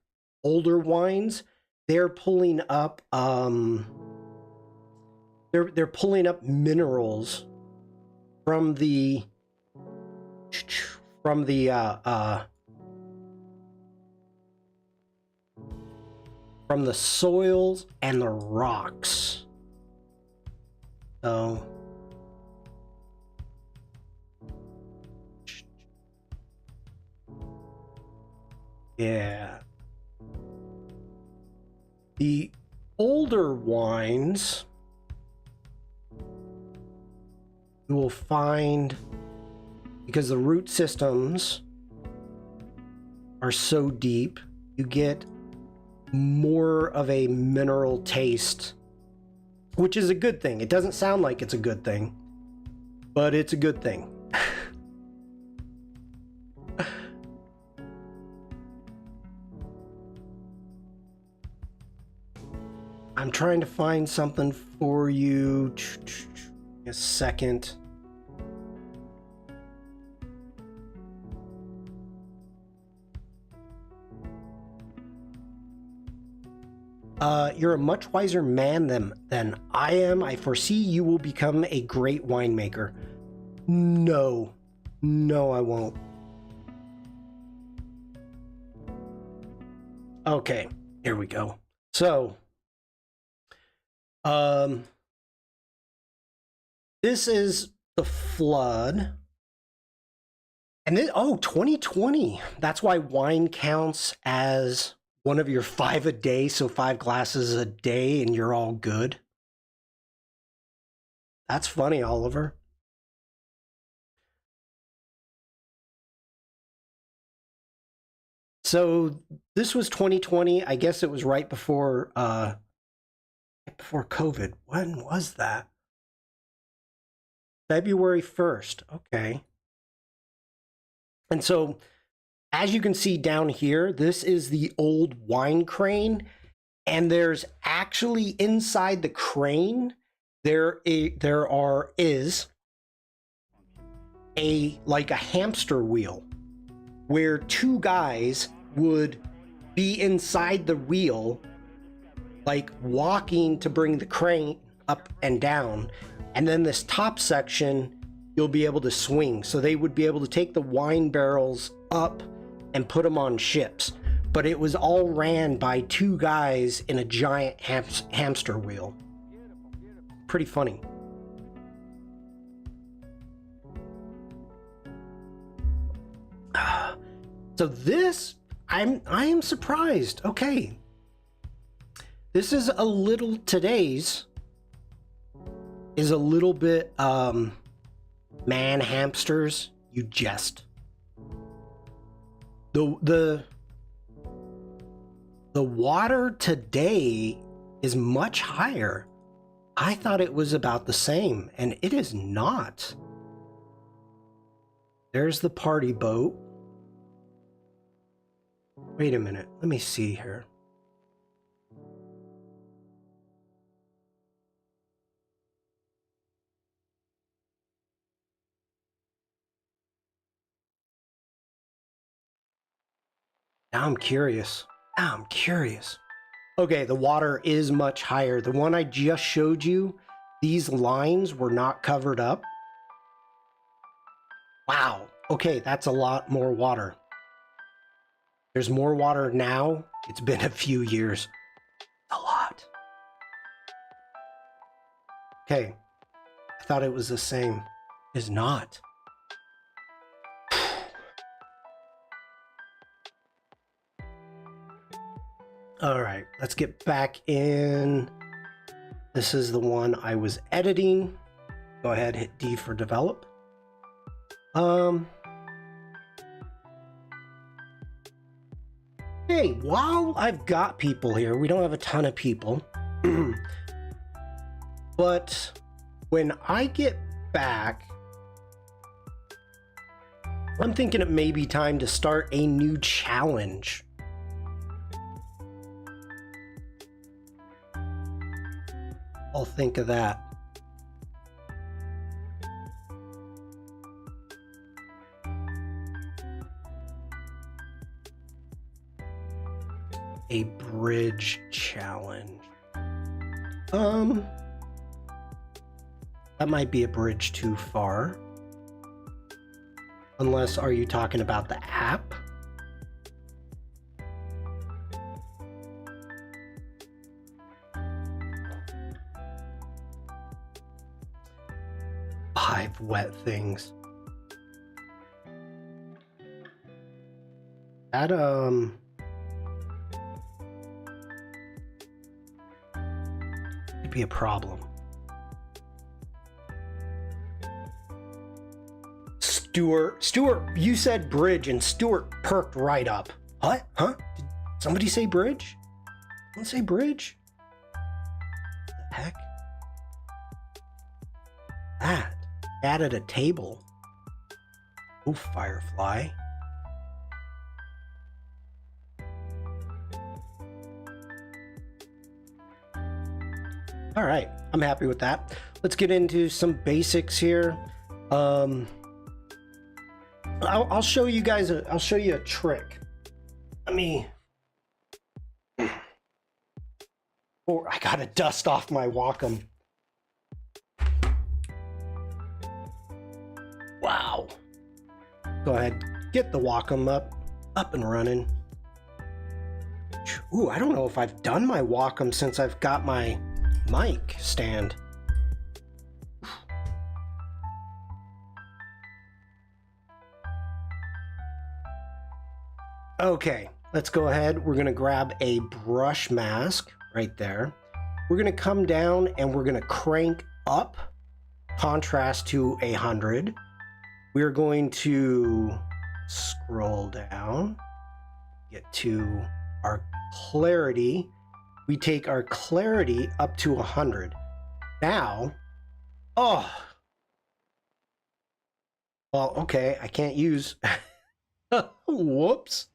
older wines, they're pulling up, they're pulling up minerals from the soils and the rocks. So yeah, the older wines you will find, because the root systems are so deep, you get more of a mineral taste, which is a good thing. It doesn't sound like it's a good thing, but it's a good thing. I'm trying to find something for you. A second. You're a much wiser man than I am. I foresee you will become a great winemaker. No, I won't. Okay, here we go. So, this is the flood. And then, 2020. That's why wine counts as one of your 5 a day, so 5 glasses a day, and you're all good. That's funny, Oliver. So this was 2020. I guess it was right before COVID. When was that? February 1st. Okay. And so, as you can see down here, this is the old wine crane, and there's actually inside the crane there is like a hamster wheel where 2 guys would be inside the wheel, like walking to bring the crane up and down, and then this top section you'll be able to swing. So they would be able to take the wine barrels up and put them on ships, but it was all ran by 2 guys in a giant hamster wheel. Pretty funny. So this, I am surprised. Okay, this is a little, today's is a little bit man hamsters, you jest. The water today is much higher. I thought it was about the same, and it is not. There's the party boat. Wait a minute. Let me see here. Now I'm curious. Okay, the water is much higher. The one I just showed you, these lines were not covered up. Wow. Okay, that's a lot more water. There's more water now. It's been a few years. A lot. Okay. I thought it was the same. It's not. All right, let's get back in. This is the one I was editing. Go ahead, hit D for develop. Hey, while I've got people here, we don't have a ton of people, but when I get back, I'm thinking it may be time to start a new challenge. I'll think of that. A bridge challenge. That might be a bridge too far. Unless, are you talking about the app? Five wet things. That, could be a problem. Stuart, you said bridge and Stuart perked right up. What? Huh? Did somebody say bridge? Didn't say bridge? What the heck? That. Added a table. Oh, Firefly. All right, I'm happy with that. Let's get into some basics here. I'll show you guys. I'll show you a trick. Let me. Oh, I gotta dust off my Wacom. Wow. Go ahead, get the Wacom up and running. Ooh, I don't know if I've done my Wacom since I've got my mic stand. Okay, let's go ahead. We're gonna grab a brush mask right there. We're gonna come down and we're gonna crank up contrast to 100. We're going to scroll down, get to our clarity. We take our clarity up to 100. Now, oh, well, okay, I can't use, whoops.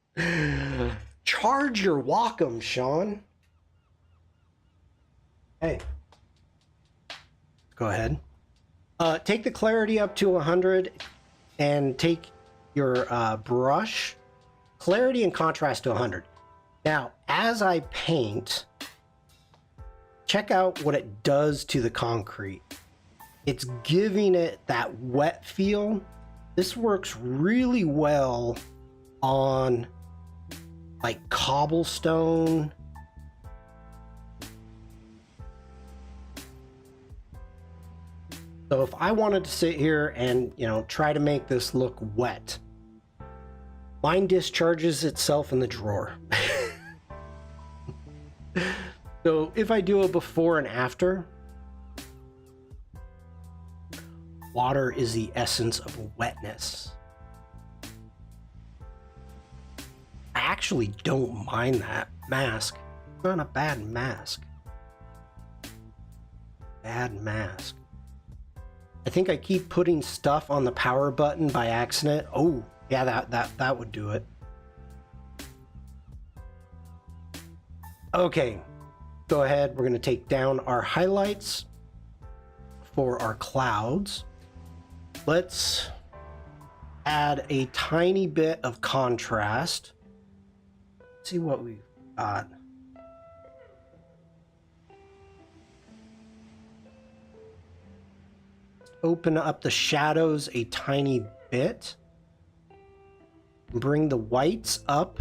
Charge your Wacom, Shawn. Hey, go ahead. Take the clarity up to 100 and take your brush, clarity and contrast to 100. Now, as I paint, check out what it does to the concrete. It's giving it that wet feel. This works really well on like cobblestone. So if I wanted to sit here and, you know, try to make this look wet, mine discharges itself in the drawer. So if I do a before and after, water is the essence of wetness. I actually don't mind that mask. It's not a bad mask. Bad mask. I think I keep putting stuff on the power button by accident. Oh, yeah, that would do it. Okay, go ahead. We're going to take down our highlights for our clouds. Let's add a tiny bit of contrast. Let's see what we've got. Open up the shadows a tiny bit. Bring the whites up.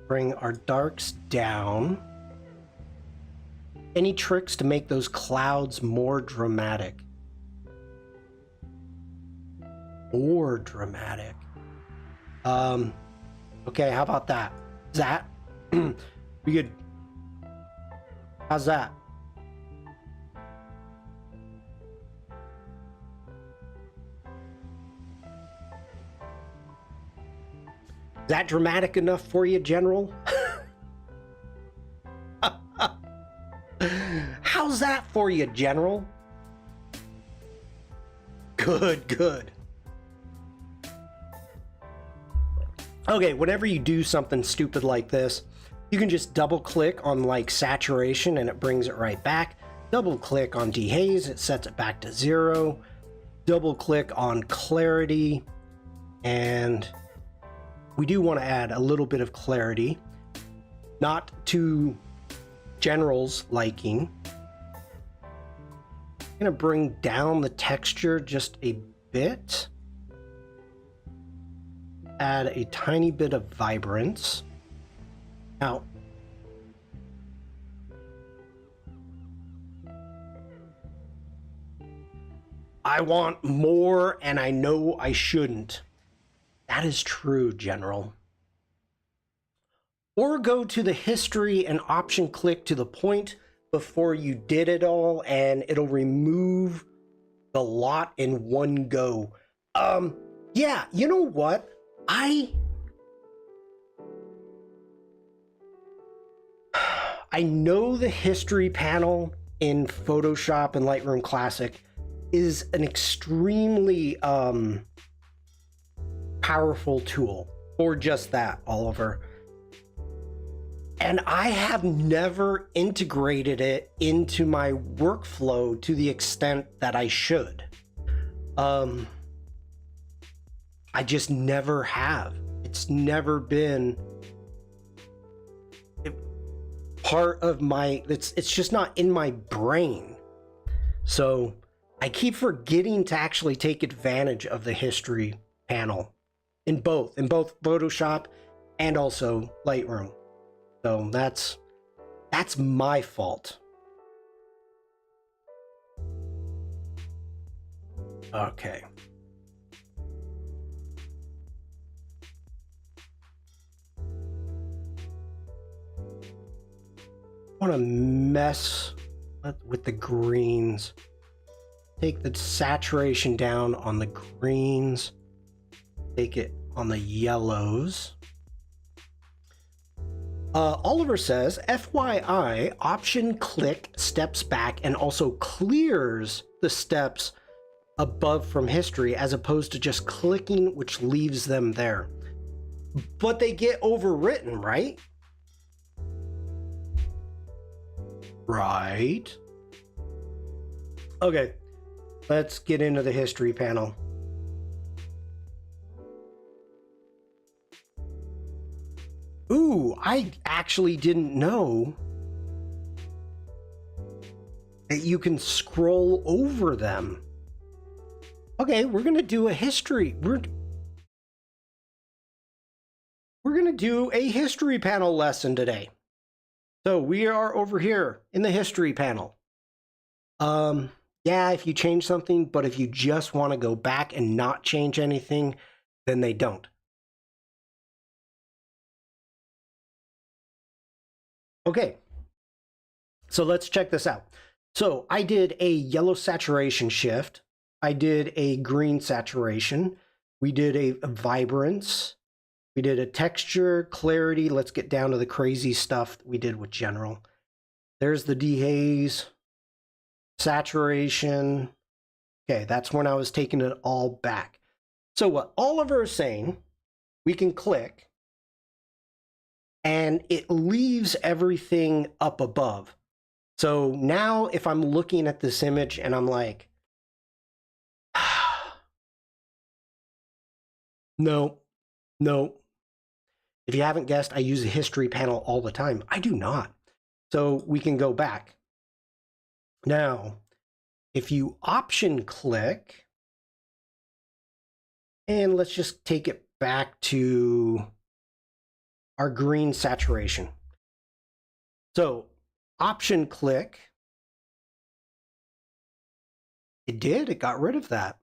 Bring our darks down. Any tricks to make those clouds more dramatic? More dramatic. Okay, how about that? Is that? We could. How's that? Is that dramatic enough for you, General? How's that for you, General? Good, good. Okay, whenever you do something stupid like this, you can just double click on like saturation and it brings it right back. Double click on dehaze, it sets it back to 0. Double click on clarity, and we do want to add a little bit of clarity, not to General's liking. I'm going to bring down the texture just a bit. Add a tiny bit of vibrance. Now, I want more and I know I shouldn't. That is true, General. Or go to the history and option click to the point before you did it all and it'll remove the lot in one go. Yeah, you know what? I know the history panel in Photoshop and Lightroom Classic is an extremely powerful tool for just that, Oliver. And I have never integrated it into my workflow to the extent that I should. I just never have. It's never been part of my, it's just not in my brain. So I keep forgetting to actually take advantage of the history panel in both Photoshop and also Lightroom. So that's my fault. Okay. I want to mess with the greens. Take the saturation down on the greens. Take it on the yellows. Oliver says, FYI, option click steps back and also clears the steps above from history as opposed to just clicking, which leaves them there. But they get overwritten, right? Right. Okay, let's get into the history panel. Ooh, I actually didn't know that you can scroll over them. Okay, we're gonna do a history. We're gonna do a history panel lesson today. So we are over here in the history panel. Yeah, if you change something, but if you just want to go back and not change anything, then they don't. Okay, so let's check this out. So I did a yellow saturation shift. I did a green saturation. We did a vibrance. We did a texture, clarity. Let's get down to the crazy stuff that we did with general. There's the dehaze, saturation, Okay, that's when I was taking it all back. So what Oliver is saying, we can click and it leaves everything up above. So now if I'm looking at this image and I'm like, no. If you haven't guessed, I use the history panel all the time. I do not. So we can go back. Now, if you option click, and let's just take it back to our green saturation. So option click, it got rid of that.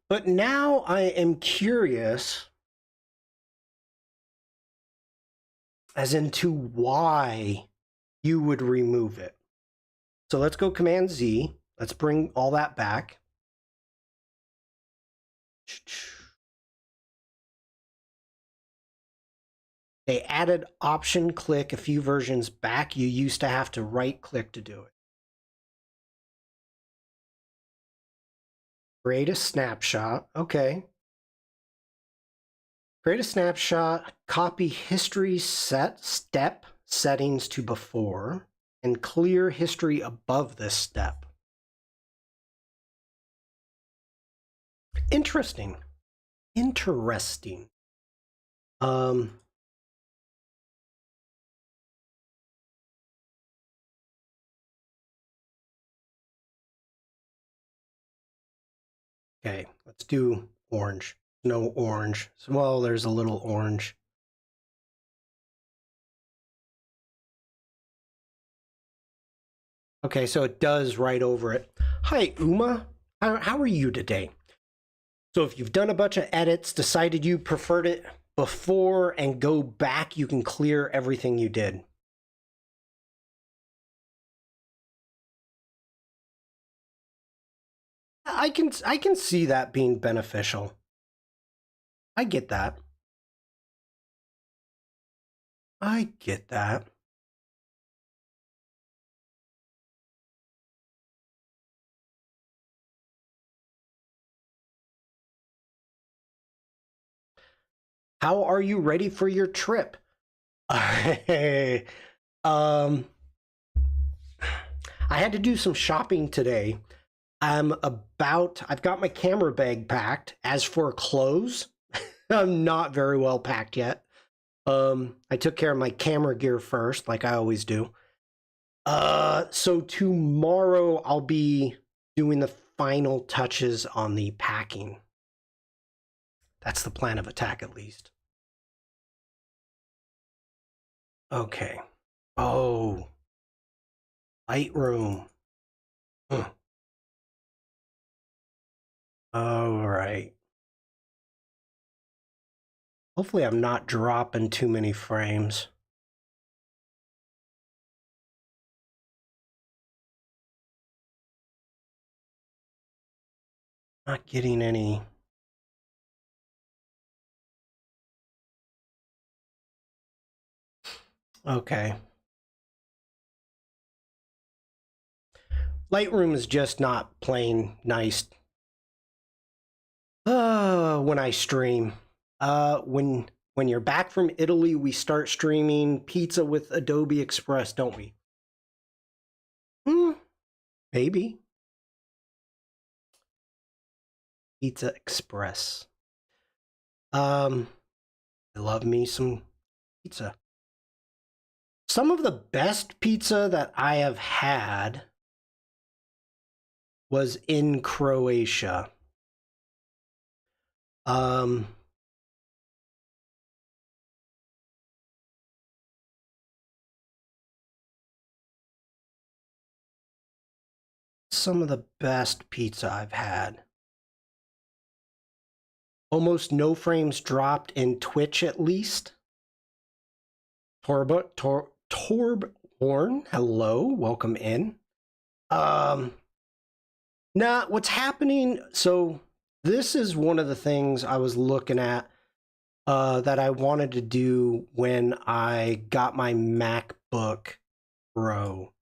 But now I am curious as into why you would remove it. So let's go Command Z. Let's bring all that back. They added option click a few versions back. You used to have to right click to do it. Create a snapshot. Okay. Create a snapshot, copy history step settings to before, and clear history above this step. Interesting. Okay, let's do orange. No orange. Well, there's a little orange. Okay, so it does right over it. Hi, Uma. How are you today? So if you've done a bunch of edits, decided you preferred it before and go back, you can clear everything you did. I can see that being beneficial. I get that. I get that. How are you ready for your trip? I had to do some shopping today. I've got my camera bag packed. As for clothes, I'm not very well packed yet. I took care of my camera gear first, like I always do. So tomorrow I'll be doing the final touches on the packing. That's the plan of attack, at least. Okay. Oh. Lightroom. All right. Hopefully I'm not dropping too many frames. Not getting any. Okay. Lightroom is just not playing nice when I stream. When you're back from Italy, we start streaming pizza with Adobe Express, don't we? Maybe. Pizza Express. I love me some pizza. Some of the best pizza that I have had was in Croatia. Some of the best pizza I've had. Almost no frames dropped in Twitch, at least. Torb Horn, hello, welcome in. Now, what's happening? So this is one of the things I was looking at. that I wanted to do when I got my MacBook Pro.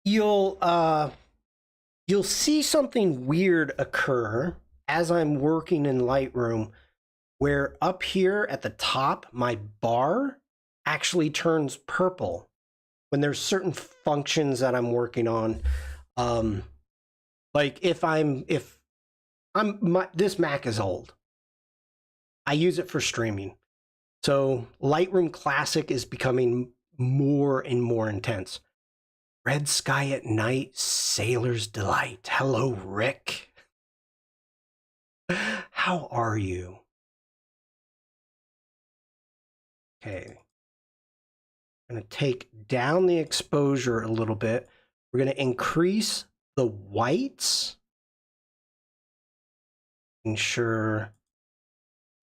You'll see something weird occur as I'm working in Lightroom, where up here at the top, my bar actually turns purple when there's certain functions that I'm working on. Like this Mac is old. I use it for streaming. So Lightroom Classic is becoming more and more intense. Red sky at night, sailor's delight. Hello, Rick. How are you? Okay. I'm going to take down the exposure a little bit. We're going to increase the whites. Ensure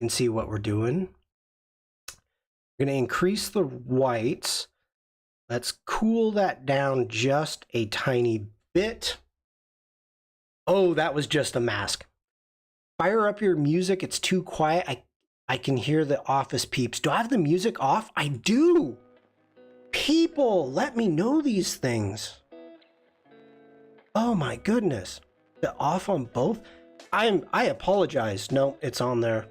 you can see what we're doing. We're going to increase the whites. Let's cool that down just a tiny bit. Oh, that was just a mask. Fire up your music. It's too quiet. I can hear the office peeps. Do I have the music off? I do. People, let me know these things. Oh my goodness. The off on both? I apologize. No, it's on there.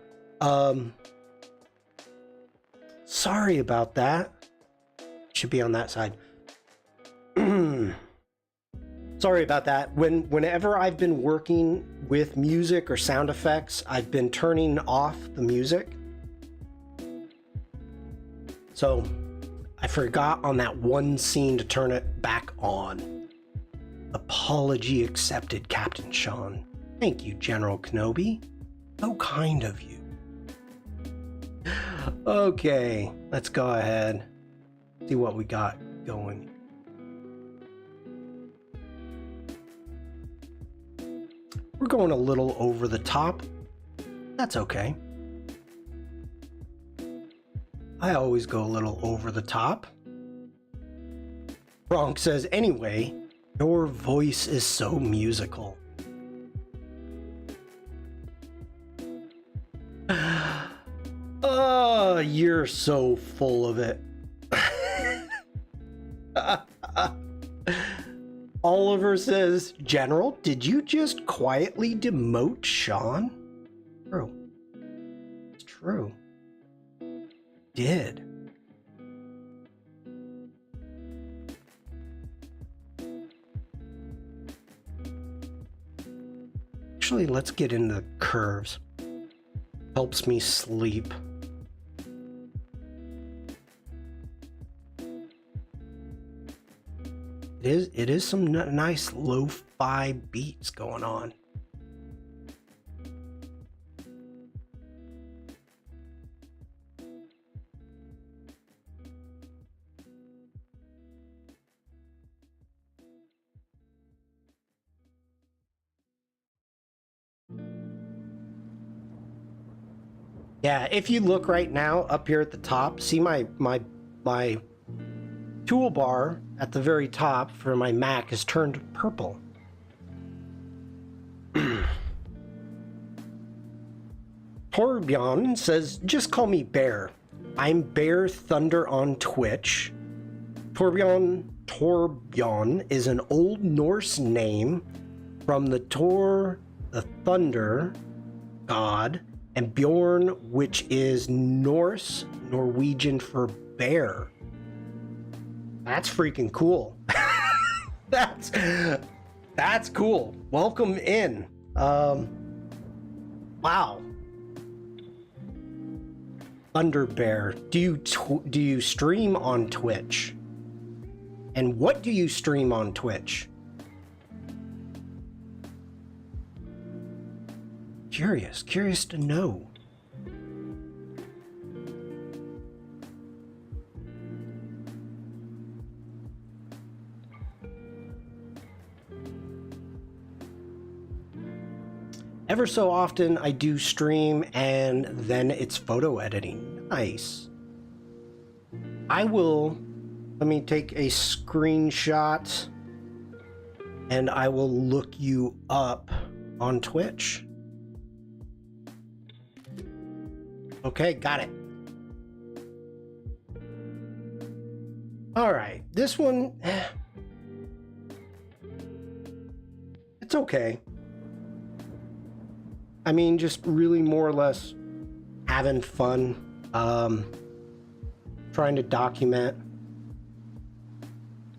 Sorry about that. Should be on that side. Sorry about that. Whenever I've been working with music or sound effects, I've been turning off the music. So I forgot on that one scene to turn it back on. Apology accepted, Captain Shawn. Thank you, General Kenobi. So kind of you. Okay, let's go ahead. See what we got going. We're going a little over the top. That's okay. I always go a little over the top. Bronx says, anyway, your voice is so musical. Oh, you're so full of it. Oliver says, General, did you just quietly demote Shawn? True. It's true. Did. Actually, let's get into the curves. Helps me sleep. It is some nice lo-fi beats going on. Yeah, if you look right now up here at the top, see my toolbar at the very top for my Mac is turned purple. Torbjorn says, just call me Bear. I'm Bear Thunder on Twitch. Torbjorn is an Old Norse name from the Tor, the thunder god, and Bjorn, which is Norwegian for bear. That's freaking cool. That's cool. Welcome in. Wow. Thunder Bear. Do you stream on Twitch? And what do you stream on Twitch? Curious to know. Ever so often I do stream and then it's photo editing. Nice. Let me take a screenshot and I will look you up on Twitch. Okay, got it. All right, this one, it's okay. I mean, just really more or less having fun, trying to document.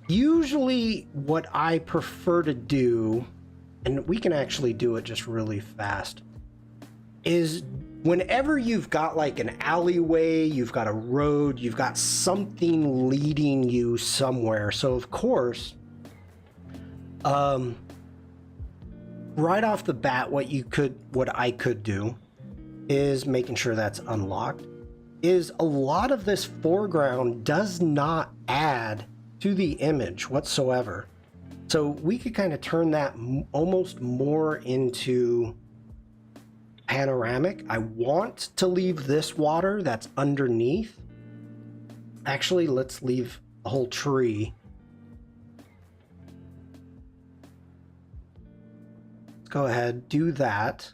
Usually what I prefer to do, and we can actually do it just really fast, is whenever you've got like an alleyway, you've got a road, you've got something leading you somewhere. So of course, right off the bat, what I could do is making sure that's unlocked, is a lot of this foreground does not add to the image whatsoever. So we could kind of turn that almost more into panoramic. I want to leave this water that's underneath. Actually, let's leave the whole tree. Let's go ahead, do that.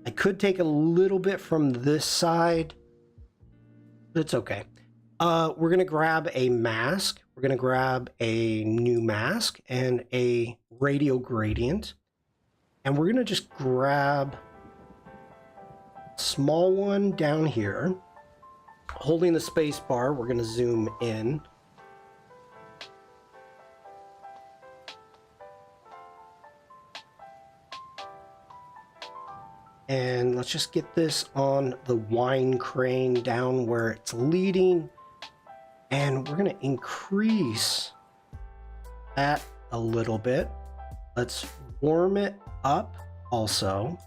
I could take a little bit from this side, but it's okay. We're gonna grab a mask. We're gonna grab a new mask and a radial gradient. And we're gonna just grab a small one down here. Holding the space bar, we're gonna zoom in. And let's just get this on the wine crane down where it's leading. And we're gonna increase that a little bit. Let's warm it up also.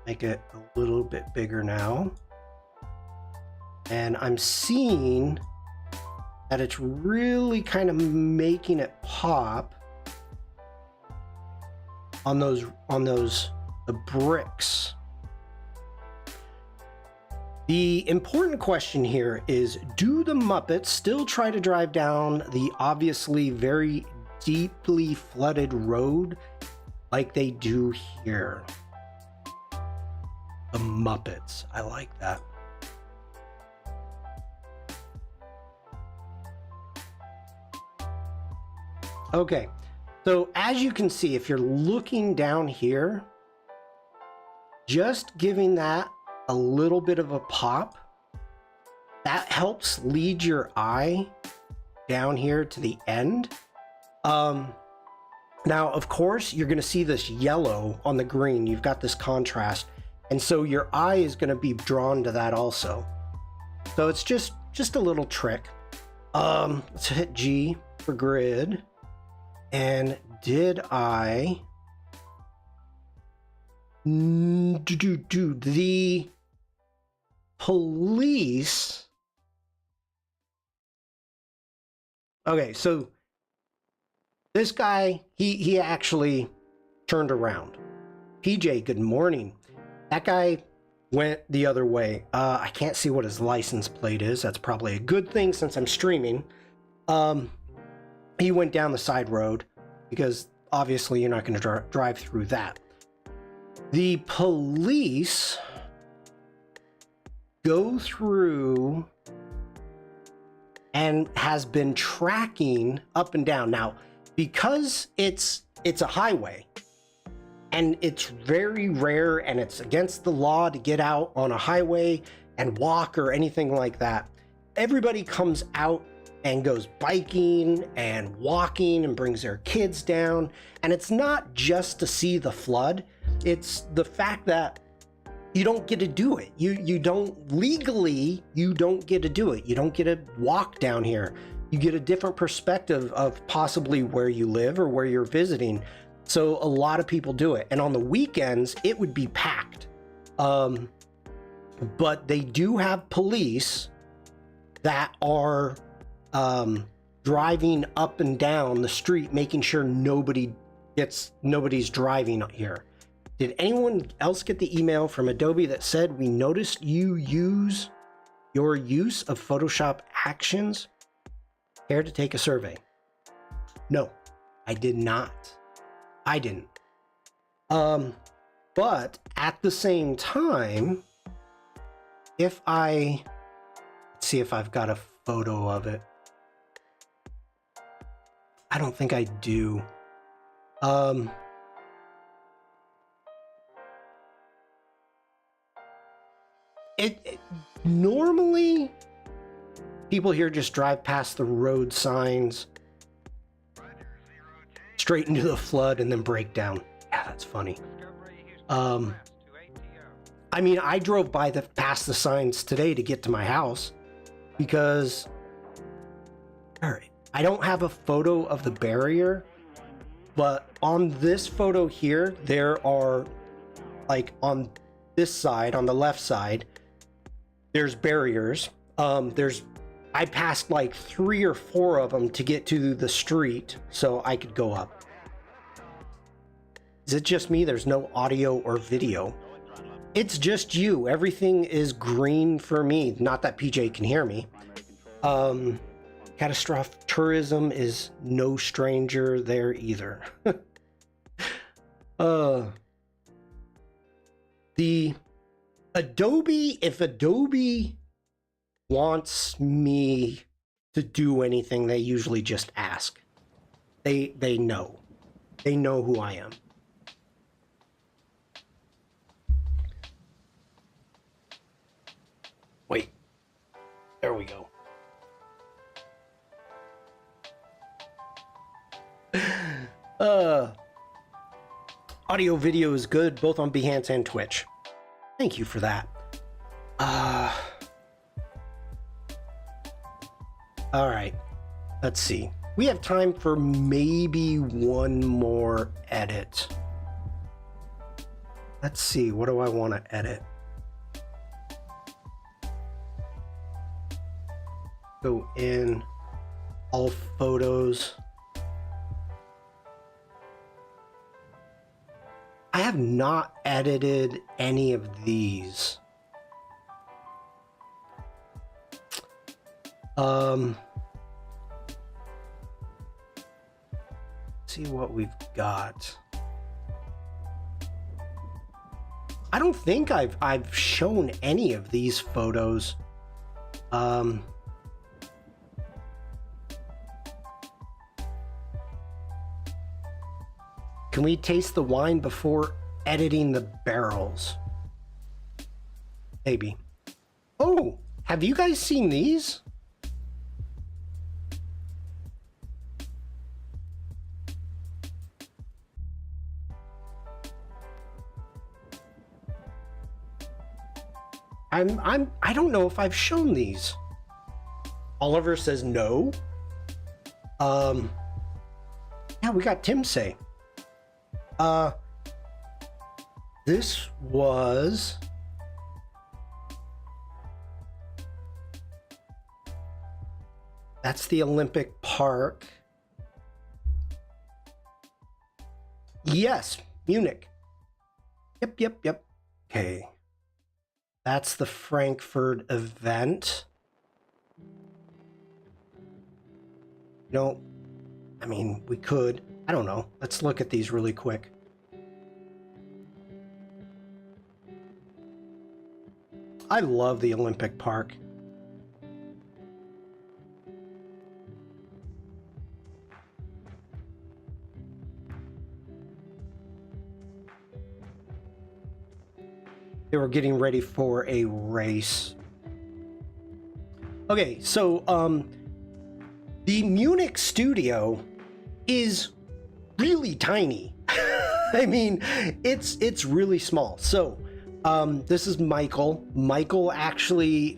Make it a little bit bigger now. And I'm seeing that it's really kind of making it pop on the bricks. The important question here is, do the Muppets still try to drive down the obviously very deeply flooded road like they do here? The Muppets, I like that. Okay, so as you can see, if you're looking down here, just giving that a little bit of a pop, that helps lead your eye down here to the end. Now, of course, you're going to see this yellow on the green. You've got this contrast. And so your eye is going to be drawn to that also. So it's just a little trick. Let's hit G for grid. And did I do the police? Okay, so this guy, he actually turned around. PJ, good morning. That guy went the other way. I can't see what his license plate is. That's probably a good thing since I'm streaming. He went down the side road because obviously you're not going to drive through that. The police go through and has been tracking up and down. Now, because it's a highway and it's very rare and it's against the law to get out on a highway and walk or anything like that, everybody comes out and goes biking and walking and brings their kids down. And it's not just to see the flood. It's the fact that you don't get to do it. You don't legally, you don't get to do it. You don't get to walk down here. You get a different perspective of possibly where you live or where you're visiting. So a lot of people do it. And on the weekends, it would be packed. But they do have police that are driving up and down the street, making sure nobody's driving here. Did anyone else get the email from Adobe that said, we noticed your use of Photoshop actions? Care to take a survey? No, I did not. I didn't. But at the same time, if I let's see if I've got a photo of it. I don't think I do. It normally people here just drive past the road signs straight into the flood and then break down. Yeah, that's funny. I mean, I drove past the signs today to get to my house because, all right, I don't have a photo of the barrier, but on this photo here, there are, like, on this side, on the left side, there's barriers. I passed like 3 or 4 of them to get to the street so I could go up. Is it just me? There's no audio or video. It's just you. Everything is green for me. Not that PJ can hear me. Catastrophic tourism is no stranger there either. The Adobe, if Adobe wants me to do anything, they usually just ask. They know. They know who I am. Wait. There we go. Audio video is good both on Behance and Twitch. Thank you for that. All right, let's see. We have time for maybe one more edit. Let's see, what do I want to edit? Go in, all photos. I have not edited any of these. See what we've got. I don't think I've shown any of these photos. Can we taste the wine before editing the barrels? Maybe. Oh, have you guys seen these? I don't know if I've shown these. Oliver says no. Yeah, we got Tim say. This was that's the Olympic Park. Yes, Munich. Yep. Okay. That's the Frankfurt event. No, I mean, we could. I don't know. Let's look at these really quick. I love the Olympic Park. They were getting ready for a race. Okay, so the Munich studio is really tiny. I mean, it's really small. So this is Michael. Michael actually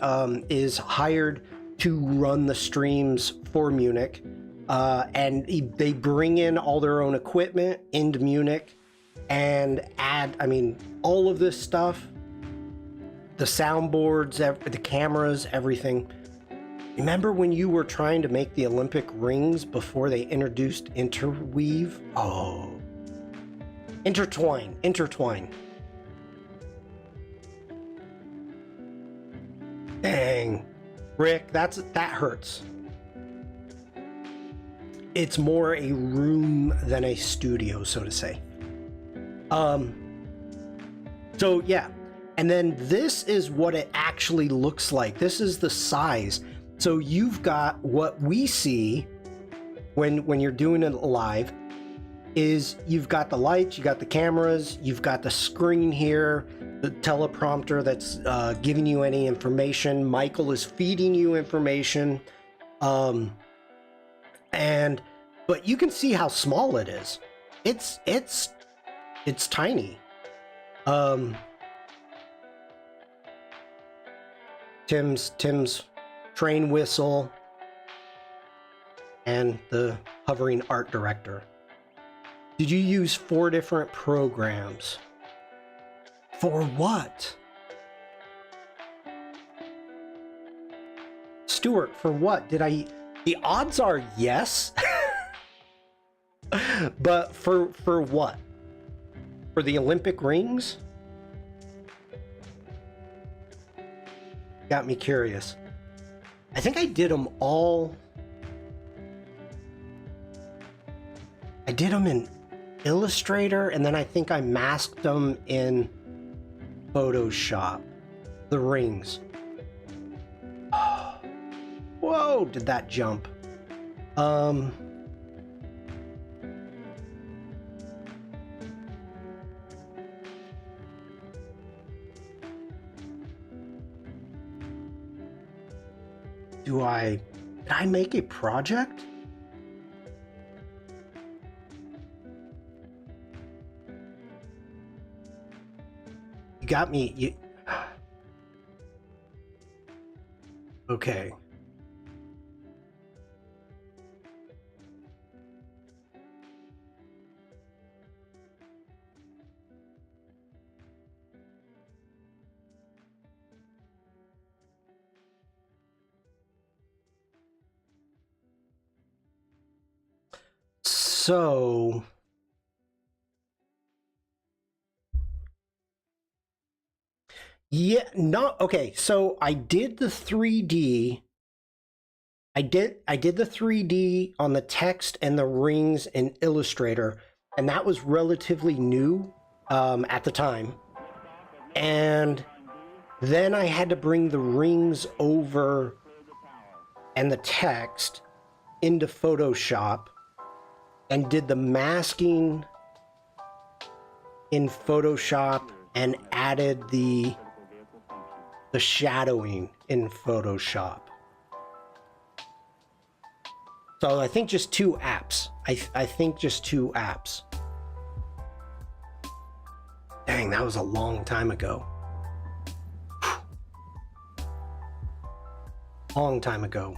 is hired to run the streams for Munich, and they bring in all their own equipment into Munich and add, I mean, all of this stuff. The soundboards, the cameras, everything. Remember when you were trying to make the Olympic rings before they introduced interweave? Oh. Intertwine. Dang. Rick, that hurts. it's more a room than a studio, so to say. So yeah, and then this is what it actually looks like. This is the size. So you've got what we see when you're doing it live is you've got the lights, you got the cameras, you've got the screen here, the teleprompter that's giving you any information. Michael is feeding you information. But you can see how small it is. It's tiny. Tim's train whistle and the hovering art director. Did you use 4 different programs? For what? Stuart, for what? The odds are yes. But for what? For the Olympic rings? Got me curious. I think I did them all. I did them in Illustrator, and then I think I masked them in Photoshop. The rings. Whoa, did that jump? Did I make a project? You got me. Okay. So yeah, okay. So I did the 3D. I did the 3D on the text and the rings in Illustrator, and that was relatively new at the time. And then I had to bring the rings over and the text into Photoshop and did the masking in Photoshop and added the shadowing in Photoshop. So I think just 2 apps. I think just 2 apps. Dang, that was a long time ago. Long time ago.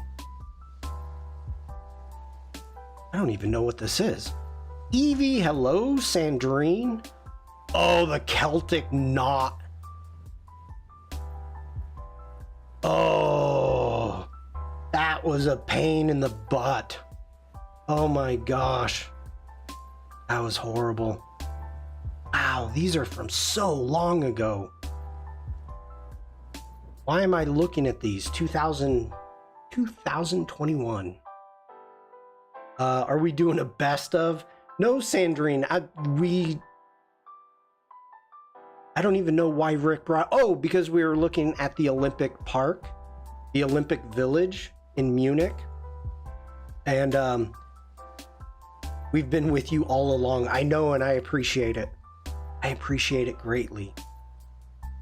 I don't even know what this is. Evie, hello, Sandrine. Oh, the Celtic knot. Oh, that was a pain in the butt. Oh my gosh. That was horrible. Wow, these are from so long ago. Why am I looking at these? 2021. Are we doing a best of? No, Sandrine, I don't even know why Rick brought... Oh, because we were looking at the Olympic Park, the Olympic Village in Munich. And we've been with you all along. I know, and I appreciate it. I appreciate it greatly.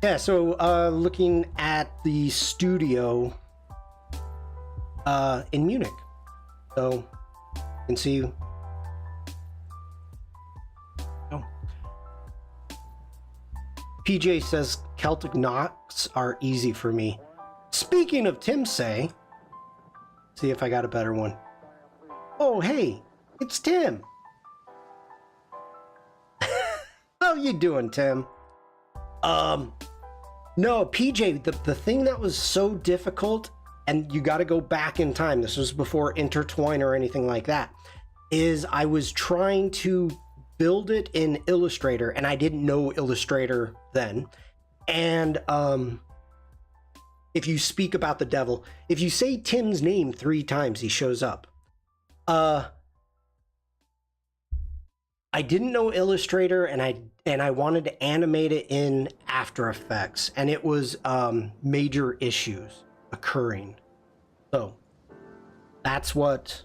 Yeah, so looking at the studio in Munich. So you can see... Oh. PJ says Celtic knots are easy for me. Speaking of Tim Say, see if I got a better one. Oh, hey, it's Tim. How you doing, Tim? No, PJ, the thing that was so difficult, and you got to go back in time, this was before Intertwine or anything like that, is I was trying to build it in Illustrator, and I didn't know Illustrator then. And if you speak about the devil, if you say Tim's name 3 times, he shows up. I didn't know Illustrator, and I wanted to animate it in After Effects, and it was major issues occurring. So that's what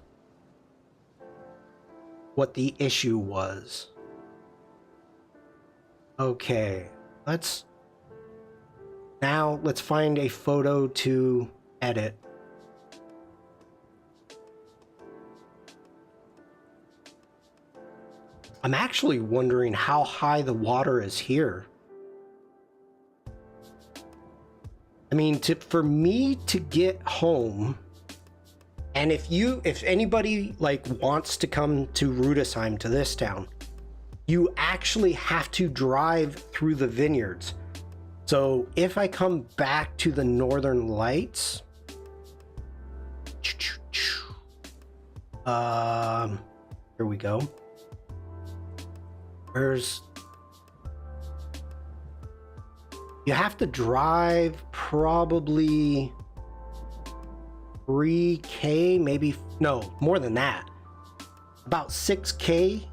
the issue was. Okay, let's find a photo to edit. I'm actually wondering how high the water is here. I mean, for me to get home, and if anybody like wants to come to Rudesheim, to this town, you actually have to drive through the vineyards. So if I come back to the Northern Lights, here we go. You have to drive probably 3K, maybe, no, more than that. About 6K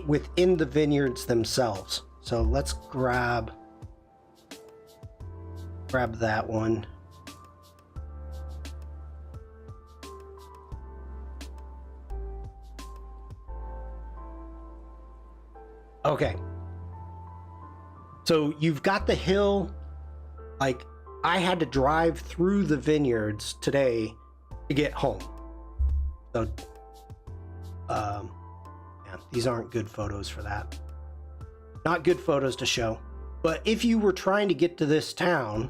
within the vineyards themselves. So let's grab that one. Okay. So you've got the hill. Like, I had to drive through the vineyards today to get home. So, yeah, these aren't good photos for that. Not good photos to show. But if you were trying to get to this town,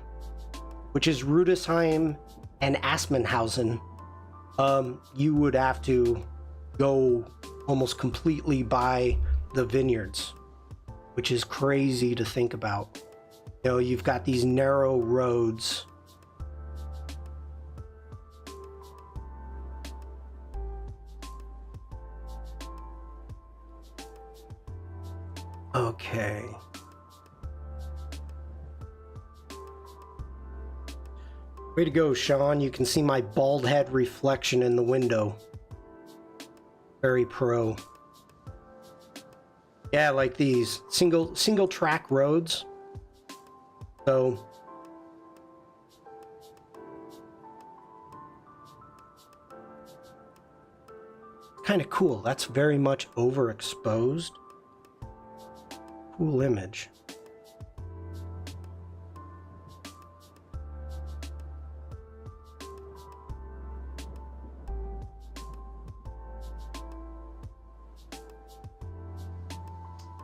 which is Rudesheim and Asmenhausen, you would have to go almost completely by the vineyards, which is crazy to think about. You know, you've got these narrow roads. Okay. Way to go, Shawn. You can see my bald head reflection in the window. Very pro. Yeah, like these single track roads. So kind of cool. That's very much overexposed. Cool image.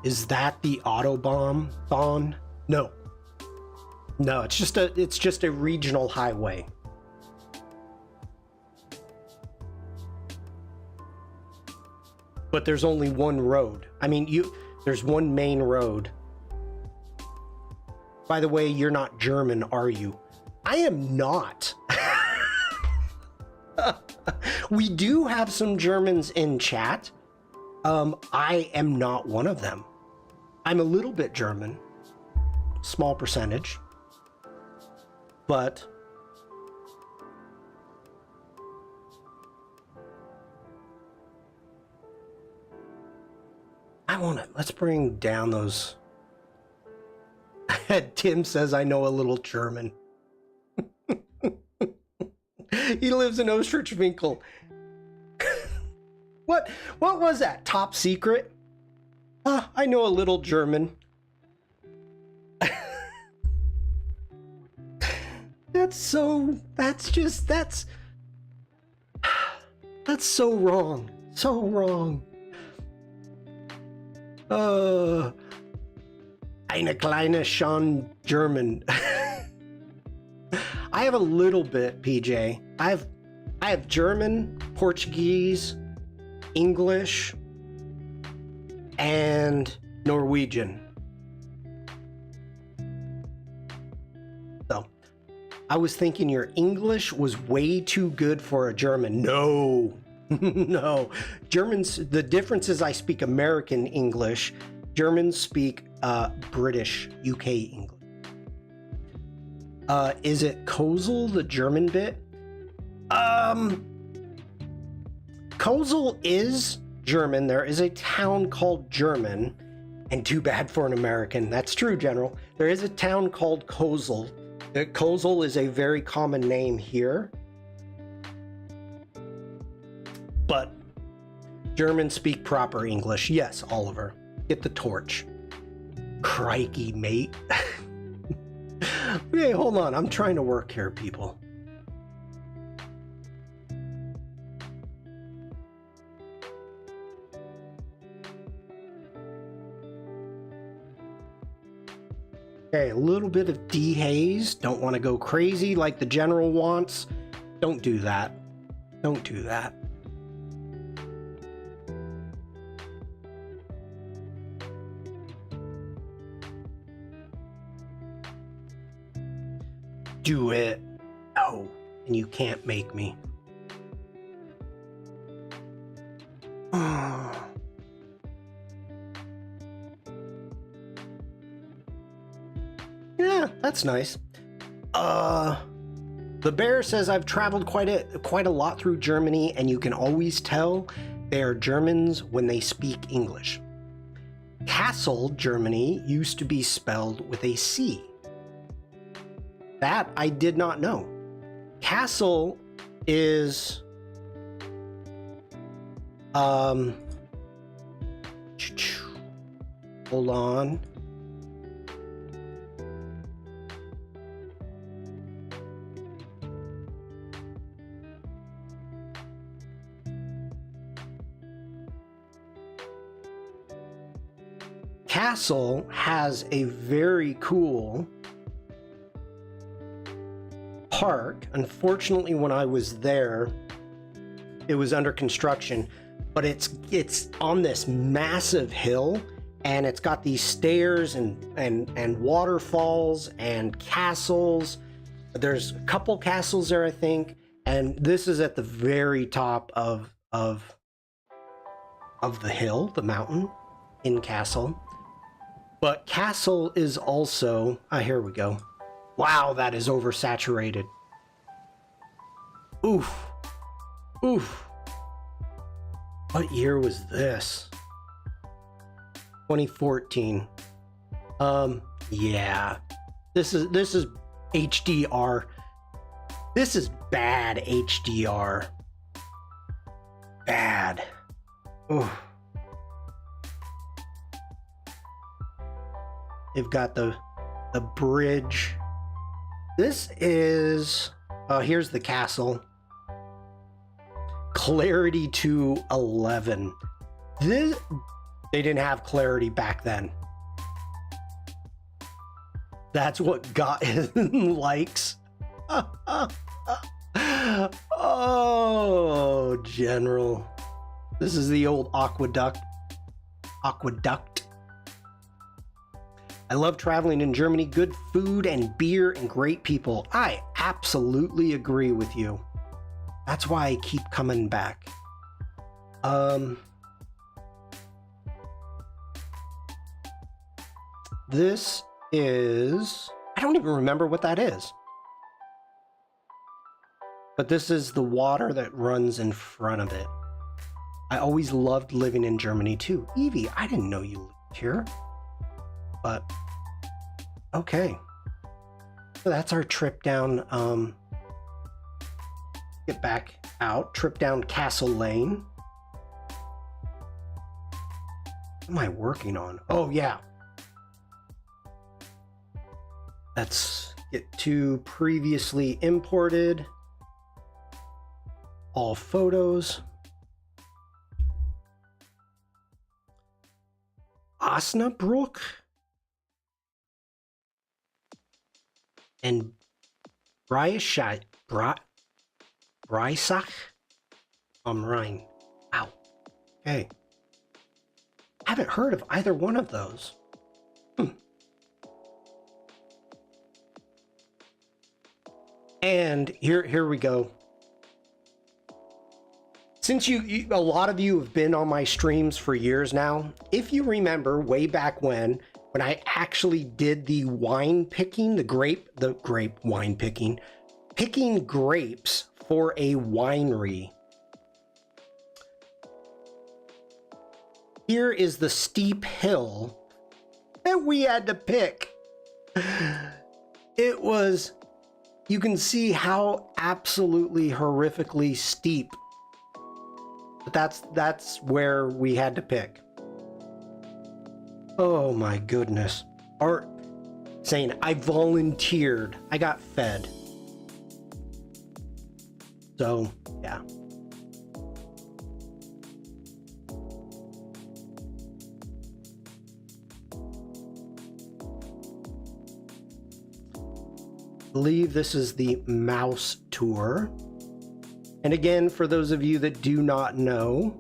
Is that the Autobahn? No. No, it's just a regional highway. But there's only one road. I mean, there's one main road. By the way, you're not German, are you? I am not. We do have some Germans in chat. I am not one of them. I'm a little bit German, small percentage, but let's bring down those. Tim says, I know a little German. He lives in Ostrichwinkel. What was that? Top secret? I know a little German. That's so wrong. So wrong. Eine kleine Shawn German. I have a little bit, PJ. I have German, Portuguese, English, and Norwegian. So, I was thinking your English was way too good for a German. No. No. Germans, the difference is I speak American English. Germans speak British, UK English. Is it Kozel, the German bit? Kozel is German. There is a town called German, and too bad for an American. That's true, General. There is a town called Kozel. Kozel is a very common name here. But Germans speak proper English. Yes, Oliver. Get the torch. Crikey, mate. Okay, hold on. I'm trying to work here, people. Okay, a little bit of dehaze. Don't want to go crazy like the general wants. Don't do that. Don't do that. Do it. No, and you can't make me. Yeah, that's nice. The bear says I've traveled quite a lot through Germany, and you can always tell they are Germans when they speak English. Kassel, Germany, used to be spelled with a C. That I did not know. Kassel is hold on. Kassel has a very cool park. Unfortunately, when I was there, it was under construction, but it's on this massive hill, and it's got these stairs and waterfalls and castles. There's a couple castles there, I think, and this is at the very top of the hill, the mountain in Kassel. But Kassel is also, here we go. Wow, that is oversaturated. Oof. Oof. What year was this? 2014. Yeah. This is HDR. This is bad HDR. Bad. Oof. They've got the bridge. This is, here's the castle. Clarity to 11. They didn't have clarity back then. That's what got likes. Oh, General. This is the old aqueduct. I love traveling in Germany. Good food and beer and great people. I absolutely agree with you. That's why I keep coming back. This is... I don't even remember what that is. But this is the water that runs in front of it. I always loved living in Germany too. Evie, I didn't know you lived here. But, okay. So that's our trip down, get back out. Trip down Castle Lane. What am I working on? Oh, yeah. Let's get to previously imported. All photos. Osnabrück and Breisach am Rhein. Wow. Okay. Haven't heard of either one of those. And here we go. Since a lot of you have been on my streams for years now, if you remember way back when I actually did the wine picking, the grape wine picking grapes for a winery. here is the steep hill that we had to pick. It was, you can see how absolutely horrifically steep. But that's where we had to pick. Oh my goodness. Art saying, I volunteered. I got fed. So, yeah. I believe this is the mouse tour. And again, for those of you that do not know,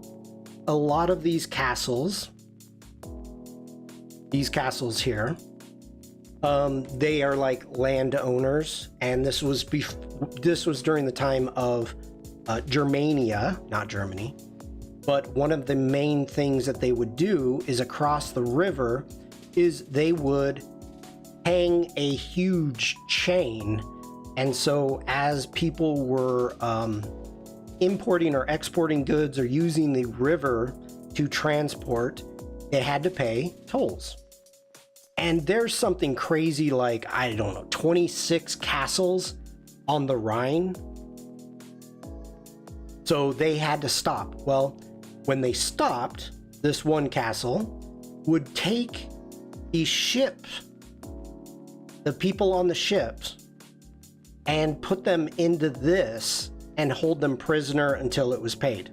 a lot of these castles here, they are like landowners, and this was during the time of Germania, not Germany. But one of the main things that they would do is across the river is they would hang a huge chain. And so as people were importing or exporting goods or using the river to transport, they had to pay tolls. And there's something crazy like, I don't know, 26 castles on the Rhine. So they had to stop. Well, when they stopped, this one castle would take these ships, the people on the ships, and put them into this and hold them prisoner until it was paid.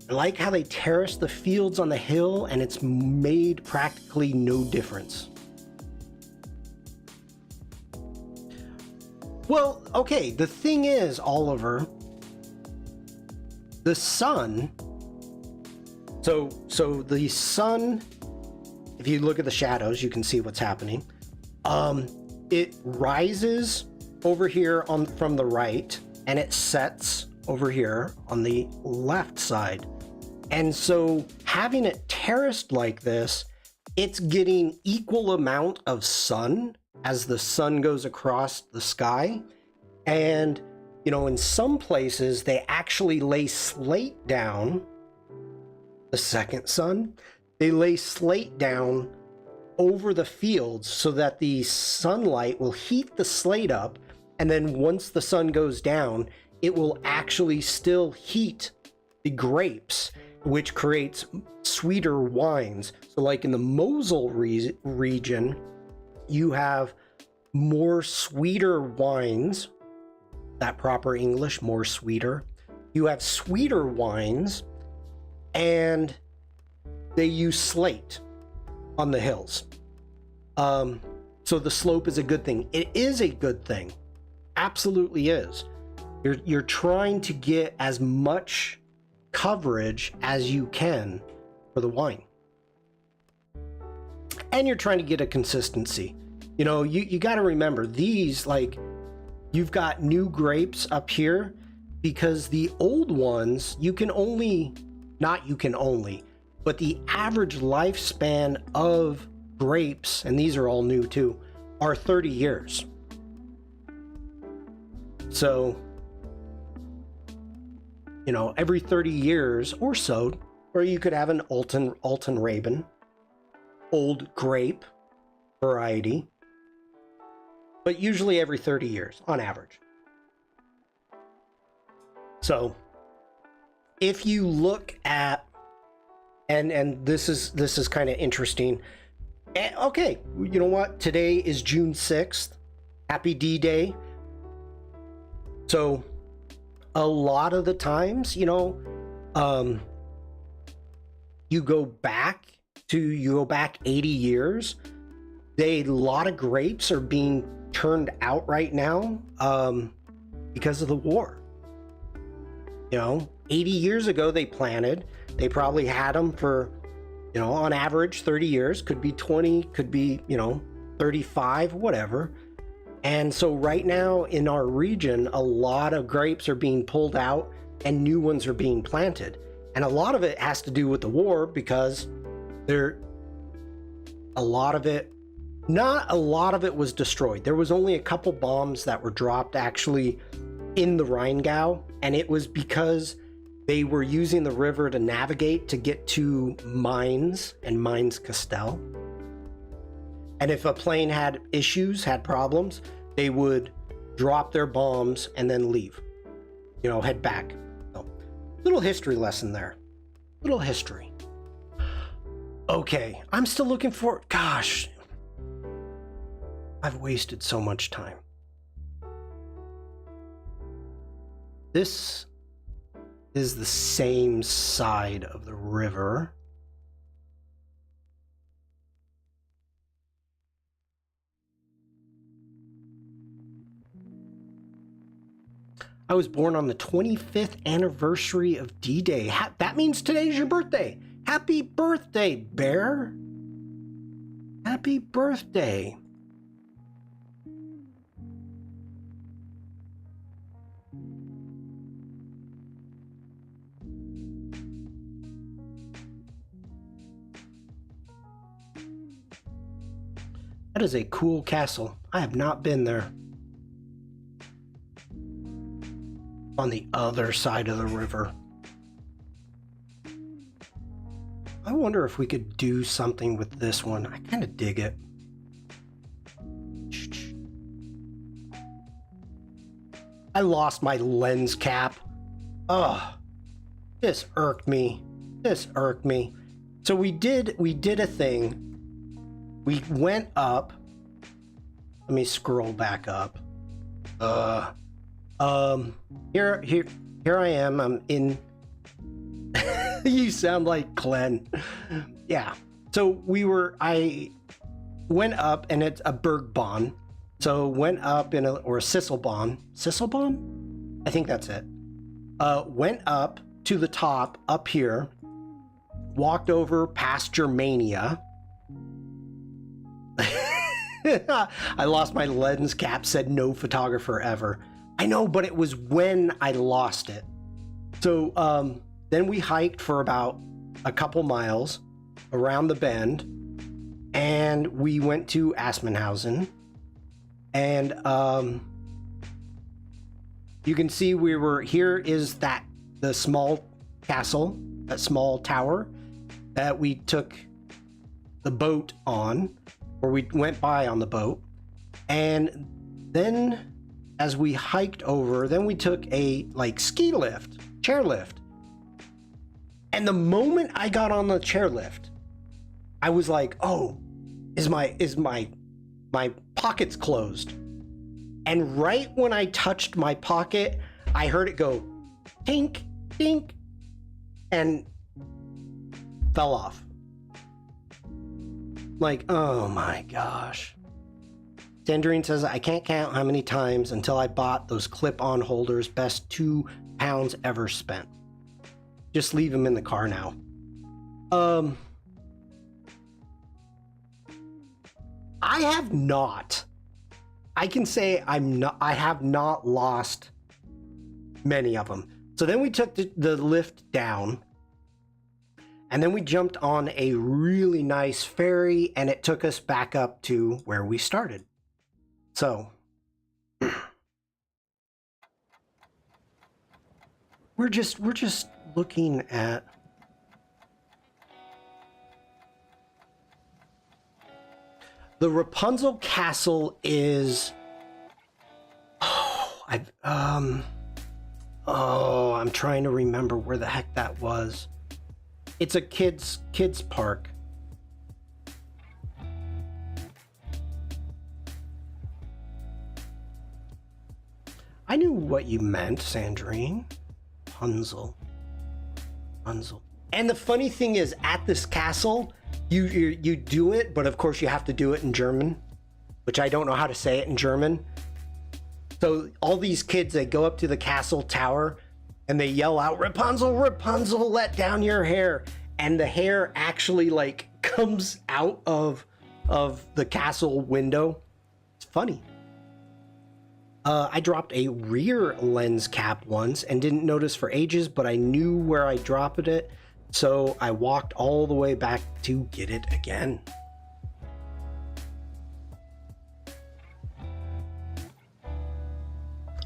I like how they terraced the fields on the hill, and it's made practically no difference. Well, okay, the thing is, Oliver, the sun, so the sun, if you look at the shadows, you can see what's happening. It rises over here from the right, and it sets over here on the left side. And so having it terraced like this, it's getting equal amount of sun as the sun goes across the sky. And, you know, in some places, they actually lay slate down, the second sun, they lay slate down over the fields so that the sunlight will heat the slate up. And then once the sun goes down, it will actually still heat the grapes, which creates sweeter wines. So like in the Mosel region, you have more sweeter wines, that proper English, more sweeter. You have sweeter wines, and they use slate on the hills. So the slope is a good thing. It is a good thing. Absolutely is. You're trying to get as much coverage as you can for the wine. And you're trying to get a consistency. You know, you got to remember these, like, you've got new grapes up here because the old ones, but the average lifespan of grapes, and these are all new too, are 30 years. So, you know, every 30 years or so, or you could have an Alton Raben, old grape variety, but usually every 30 years on average. So if you look at, and this is kind of interesting. Okay, you know what? Today is June 6th. Happy D-Day. So a lot of the times, you know, you go back 80 years, a lot of grapes are being turned out right now because of the war. You know, 80 years ago they planted, they probably had them for, you know, on average 30 years, could be 20, could be, you know, 35, whatever. And so right now in our region, a lot of grapes are being pulled out and new ones are being planted. And a lot of it has to do with the war because not a lot of it was destroyed. There was only a couple bombs that were dropped actually in the Rheingau, and it was because They were using the river to navigate to get to mines and Mines Castell. And if a plane had issues, had problems, they would drop their bombs and then leave. You know, head back. So, little history lesson there. Little history. Okay, I'm still looking for... Gosh. I've wasted so much time. This is the same side of the river. I was born on the 25th anniversary of D-Day. That means today's your birthday. Happy birthday, Bear. Happy birthday. That is a cool castle. I have not been there. On the other side of the river. I wonder if we could do something with this one. I kind of dig it. I lost my lens cap. Ugh. This irked me. This irked me. So we did a thing. We went up. Let me scroll back up. Here I am. I'm in. You sound like Glenn. Yeah. So I went up, and it's a Bergbahn. So went up or a Sisselbahn. Sisselbahn? I think that's it. Went up to the top up here. Walked over past Germania. I lost my lens cap, said no photographer ever. I know, but it was when I lost it. So then we hiked for about a couple miles around the bend, and we went to Asmenhausen. And you can see here is the small castle, that small tower that we took the boat on, or we went by on the boat. And then as we hiked over, then we took a ski lift, chairlift. And the moment I got on the chairlift, I was like, oh, is my pockets closed? And right when I touched my pocket, I heard it go tink, tink, and fell off. Like, oh my gosh. Tangerine says, I can't count how many times until I bought those clip-on holders. Best £2 ever spent. Just leave them in the car now. I have not. I can say I have not lost many of them. So then we took the lift down, and then we jumped on a really nice ferry, and it took us back up to where we started. So we're just looking at the Rapunzel Castle is I'm trying to remember where the heck that was. It's a kids park. I knew what you meant, Sandrine. Rapunzel. And the funny thing is, at this castle, you do it, but of course you have to do it in German, which I don't know how to say it in German. So all these kids, they go up to the castle tower and they yell out, Rapunzel, Rapunzel, let down your hair. And the hair actually comes out of the castle window. It's funny. I dropped a rear lens cap once and didn't notice for ages, but I knew where I dropped it. So I walked all the way back to get it again.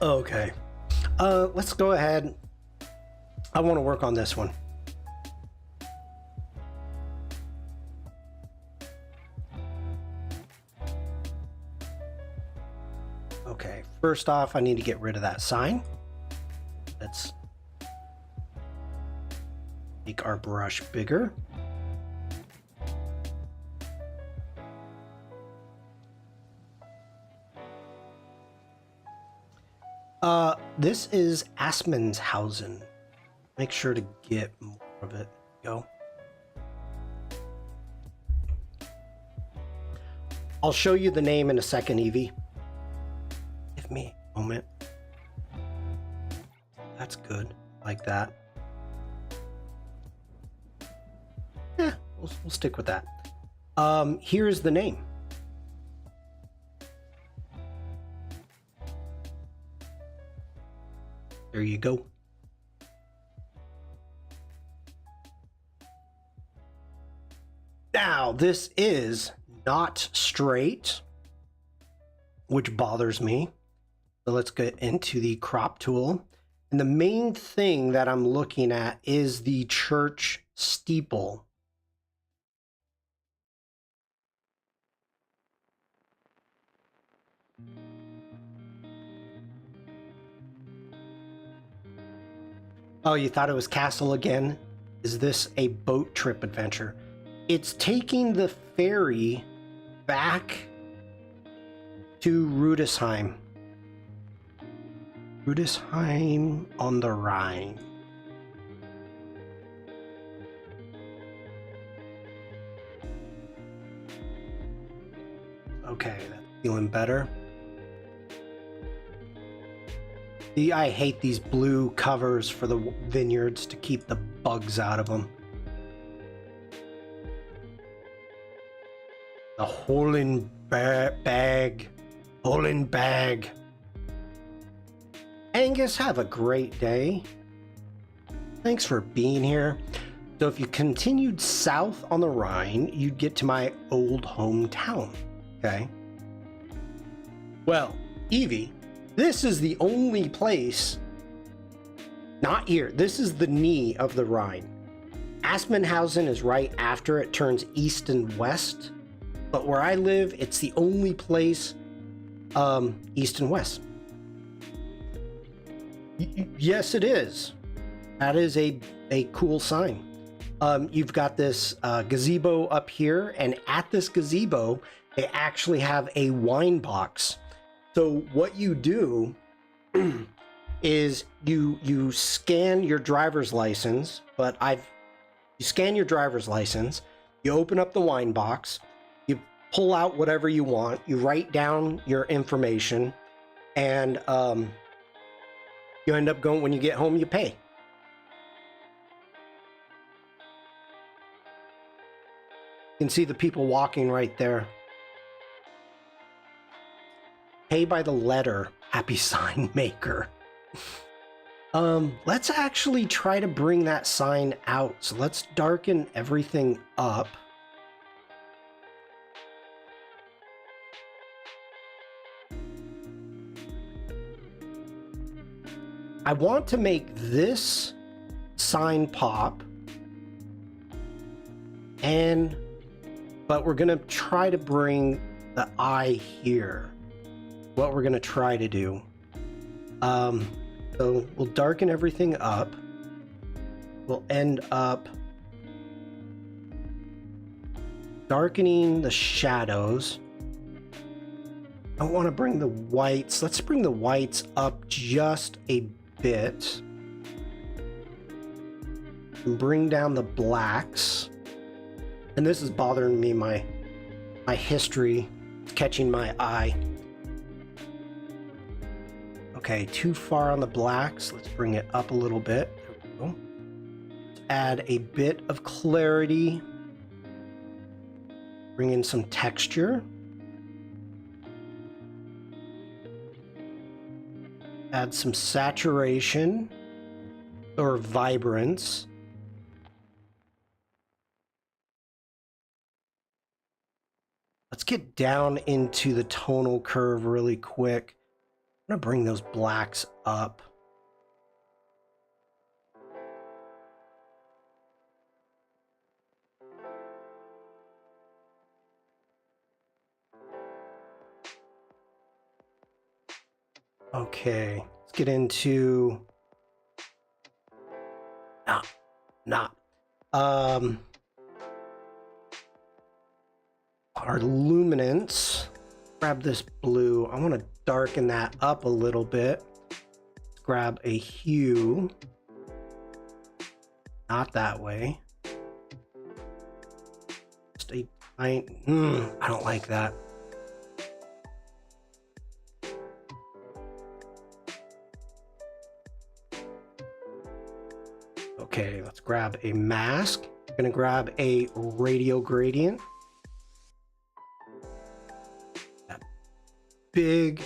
Okay. Let's go ahead. I want to work on this one. Okay, first off, I need to get rid of that sign. Let's make our brush bigger. This is Asmanshausen. Make sure to get more of it. Go. I'll show you the name in a second, Evie. Give me a moment. That's good, like that. Yeah, we'll stick with that. Here's the name. There you go. Now, this is not straight, which bothers me. So let's get into the crop tool. And the main thing that I'm looking at is the church steeple. Oh, you thought it was Castle again? Is this a boat trip adventure? It's taking the ferry back to Rudesheim. Rudesheim on the Rhine. Okay, that's feeling better. I hate these blue covers for the vineyards to keep the bugs out of them. The Holland bag. Holland bag. Angus, have a great day. Thanks for being here. So if you continued south on the Rhine, you'd get to my old hometown. Okay. Well, Evie, this is the only place, not here, this is the knee of the Rhine. Asmanshausen is right after it turns east and west, but where I live, it's the only place east and west. Yes, it is. That is a cool sign. You've got this gazebo up here, and at this gazebo, they actually have a wine box. So what you do is you scan your driver's license, but you scan your driver's license, you open up the wine box, you pull out whatever you want, you write down your information, and you end up going, when you get home, you pay. You can see the people walking right there. Pay by the letter, happy sign maker. Let's actually try to bring that sign out. So let's darken everything up. I want to make this sign pop, but we're gonna try to bring the eye here. What we're gonna try to do. So we'll darken everything up. We'll end up darkening the shadows. I want to bring the whites. Let's bring the whites up just a bit. And bring down the blacks. And this is bothering me, my history catching my eye. Okay, too far on the blacks. Let's bring it up a little bit. There we go. Let's add a bit of clarity. Bring in some texture. Add some saturation or vibrance. Let's get down into the tonal curve really quick. I'm gonna bring those blacks up. Okay, let's get into our luminance. Grab this blue. I want to darken that up a little bit. Let's grab a hue. Not that way. Just I don't like that. Okay, let's grab a mask. I'm gonna grab a radial gradient. That big.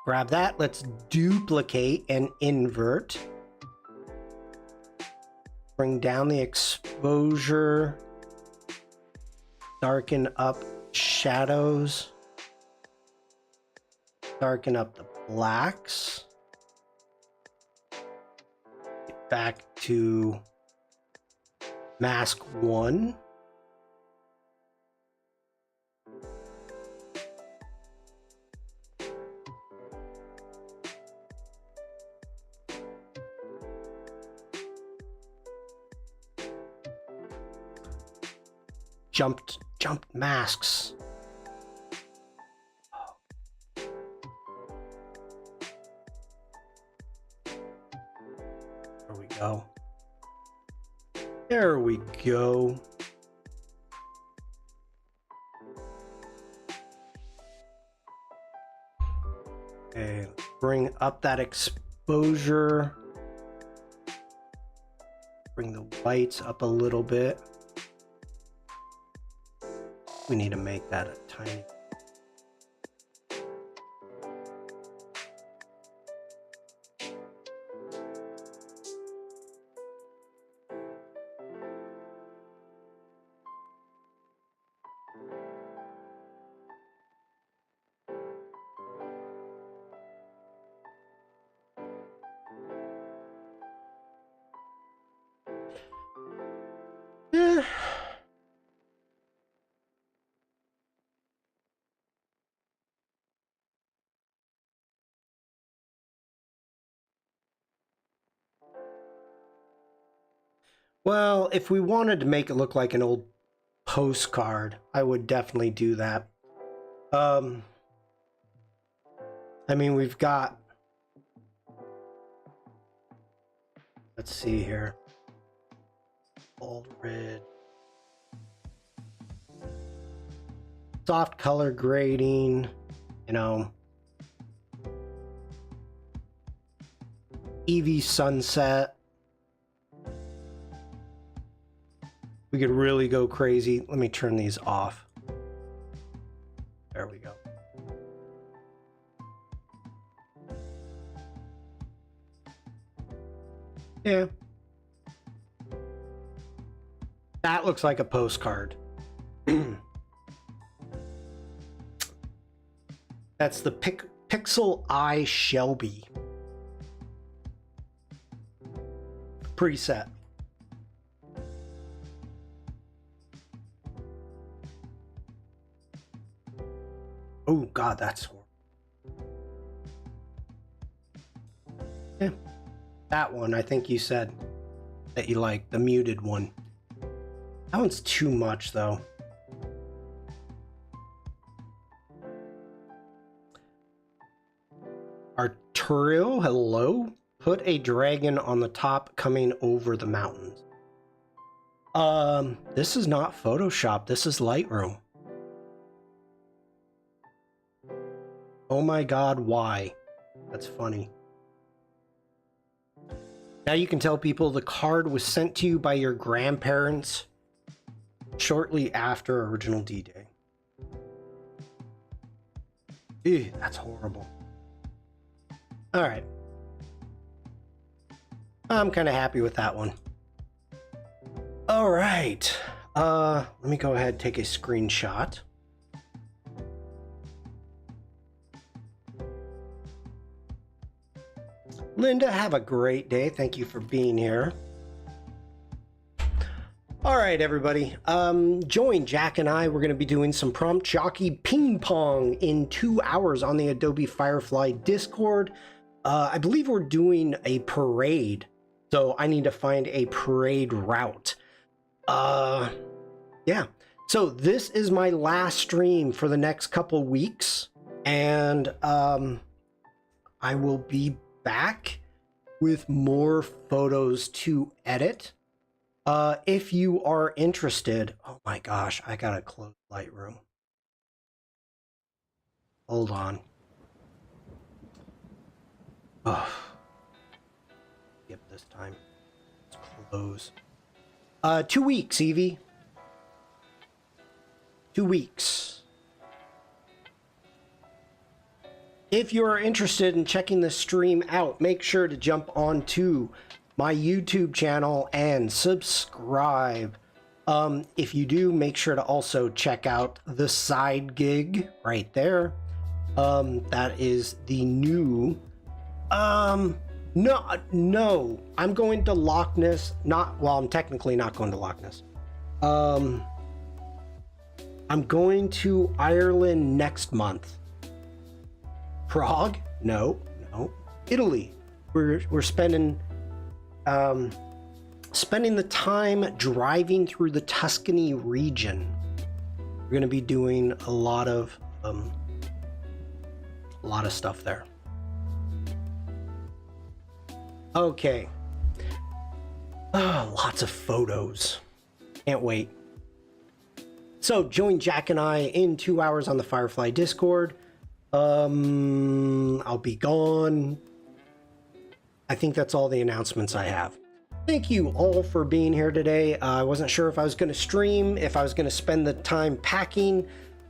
Grab that. Let's duplicate and invert. Bring down the exposure, darken up shadows, darken up the blacks, get back to mask 1. Jumped masks. There we go. There we go. Okay, bring up that exposure. Bring the whites up a little bit. We need to make that a tiny. Well, if we wanted to make it look like an old postcard, I would definitely do that. I mean, we've got, let's see here. Bold red. Soft color grading, you know. Eevee sunset. We could really go crazy. Let me turn these off. There we go. Yeah. That looks like a postcard. That's the Pixel Eye Shelby preset. Oh God, that's horrible. Yeah, that one I think you said that you like, the muted one. That one's too much though. Arturo, hello. Put a dragon on the top coming over the mountains. This is not Photoshop. This is Lightroom. Oh my God, why? That's funny. Now you can tell people the card was sent to you by your grandparents shortly after original D-Day. Ew, that's horrible. All right. I'm kind of happy with that one. All right. Let me go ahead and take a screenshot. Linda, have a great day. Thank you for being here. All right, everybody. Join Jack and I. We're going to be doing some prompt jockey ping pong in 2 hours on the Adobe Firefly Discord. I believe we're doing a parade, so I need to find a parade route. Yeah. So this is my last stream for the next couple weeks, and I will be back with more photos to edit. If you are interested, oh my gosh, I gotta close Lightroom. Hold on. Oh, skip this time. Let's close. 2 weeks, Evie. 2 weeks. If you are interested in checking the stream out, make sure to jump on to my YouTube channel and subscribe. If you do, make sure to also check out the side gig right there. That is the new, no, I'm going to Loch Ness. I'm technically not going to Loch Ness. I'm going to Ireland next month. Prague? No. Italy. We're spending the time driving through the Tuscany region. We're going to be doing a lot of stuff there. Okay. Lots of photos. Can't wait. So join Jack and I in 2 hours on the Firefly Discord. I'll be gone. I think that's all the announcements I have. Thank you all for being here today. I wasn't sure if I was going to stream, if I was going to spend the time packing,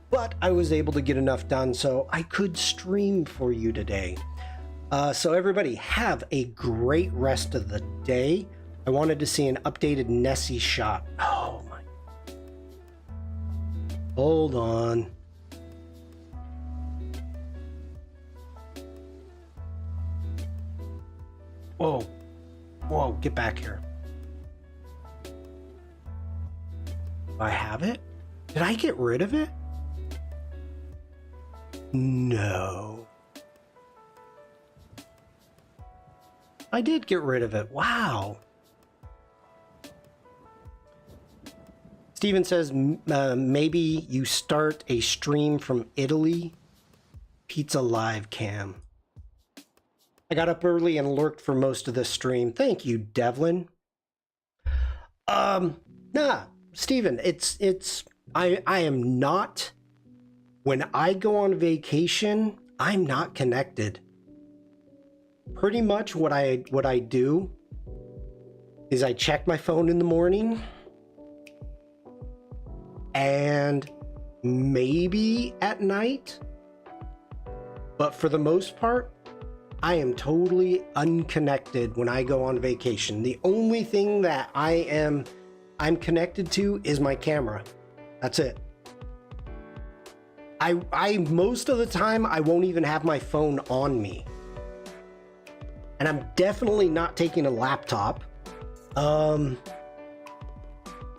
but I was able to get enough done so I could stream for you today. So everybody have a great rest of the day. I wanted to see an updated Nessie shot. Oh my. Hold on. Whoa, get back here. Do I have it? Did I get rid of it? No. I did get rid of it. Wow. Steven says, maybe you start a stream from Italy. Pizza live cam. I got up early and lurked for most of the stream. Thank you, Devlin. Steven, I am not, when I go on vacation, I'm not connected. Pretty much what I do is I check my phone in the morning and maybe at night, but for the most part, I am totally unconnected when I go on vacation. The only thing that I'm connected to is my camera. That's it. I most of the time I won't even have my phone on me. And I'm definitely not taking a laptop. I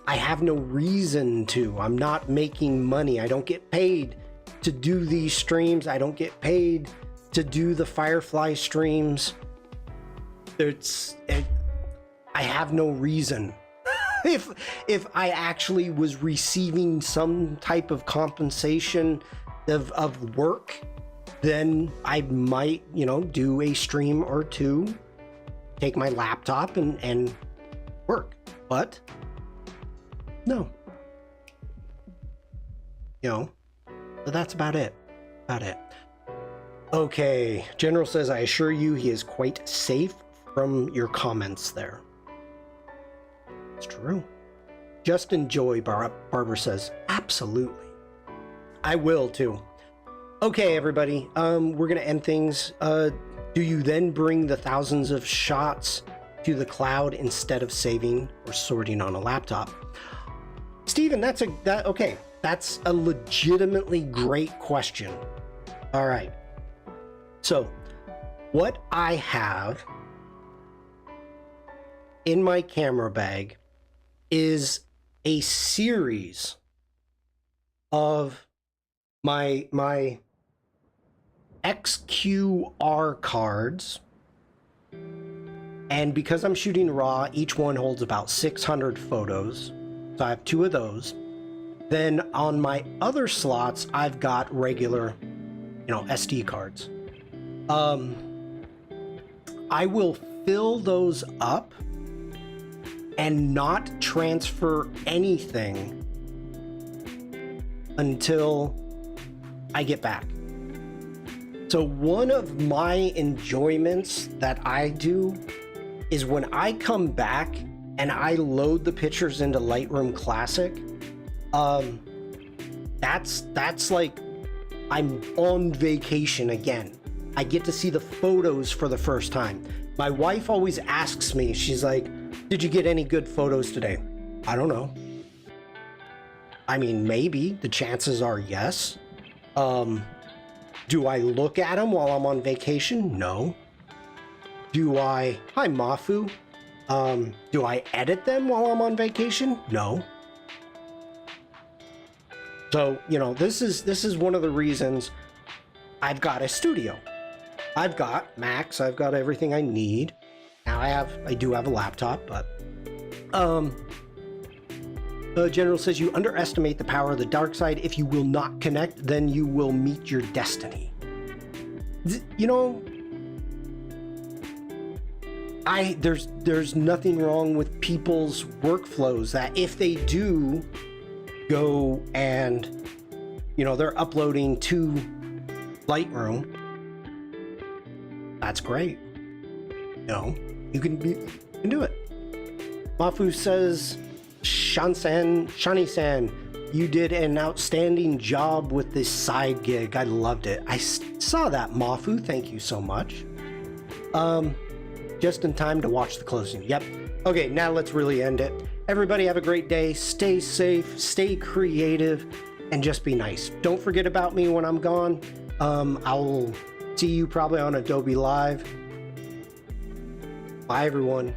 have no reason to. I'm not making money. I don't get paid to do these streams. I don't get paid to do the Firefly streams. I have no reason. If I actually was receiving some type of compensation of work, then I might, do a stream or two, take my laptop and work. But no. So that's about it. Okay, General says, I assure you he is quite safe from your comments there. It's true. Just enjoy, Barbara says. Absolutely. I will too. Okay, everybody, we're going to end things. Do you then bring the thousands of shots to the cloud instead of saving or sorting on a laptop? Steven, that's a legitimately great question. All right. So what I have in my camera bag is a series of my XQR cards. And because I'm shooting RAW, each one holds about 600 photos. So I have 2 of those. Then on my other slots, I've got regular, SD cards. I will fill those up and not transfer anything until I get back. So one of my enjoyments that I do is when I come back and I load the pictures into Lightroom Classic, that's like I'm on vacation again. I get to see the photos for the first time. My wife always asks me, she's like, did you get any good photos today? I don't know. I mean, maybe. The chances are yes. Do I look at them while I'm on vacation? No. Hi Mafu. Do I edit them while I'm on vacation? No. So, this is one of the reasons I've got a studio. I've got Macs, I've got everything I need. Now I do have a laptop, but General says you underestimate the power of the dark side. If you will not connect, then you will meet your destiny. There's nothing wrong with people's workflows that if they do go and they're uploading to Lightroom, that's great. You can do it. Mafu says, Shani-san, you did an outstanding job with this side gig. I loved it. I saw that, Mafu. Thank you so much. Just in time to watch the closing. Yep. Okay, now let's really end it. Everybody have a great day. Stay safe, stay creative, and just be nice. Don't forget about me when I'm gone. I'll see you probably on Adobe Live. Bye, everyone.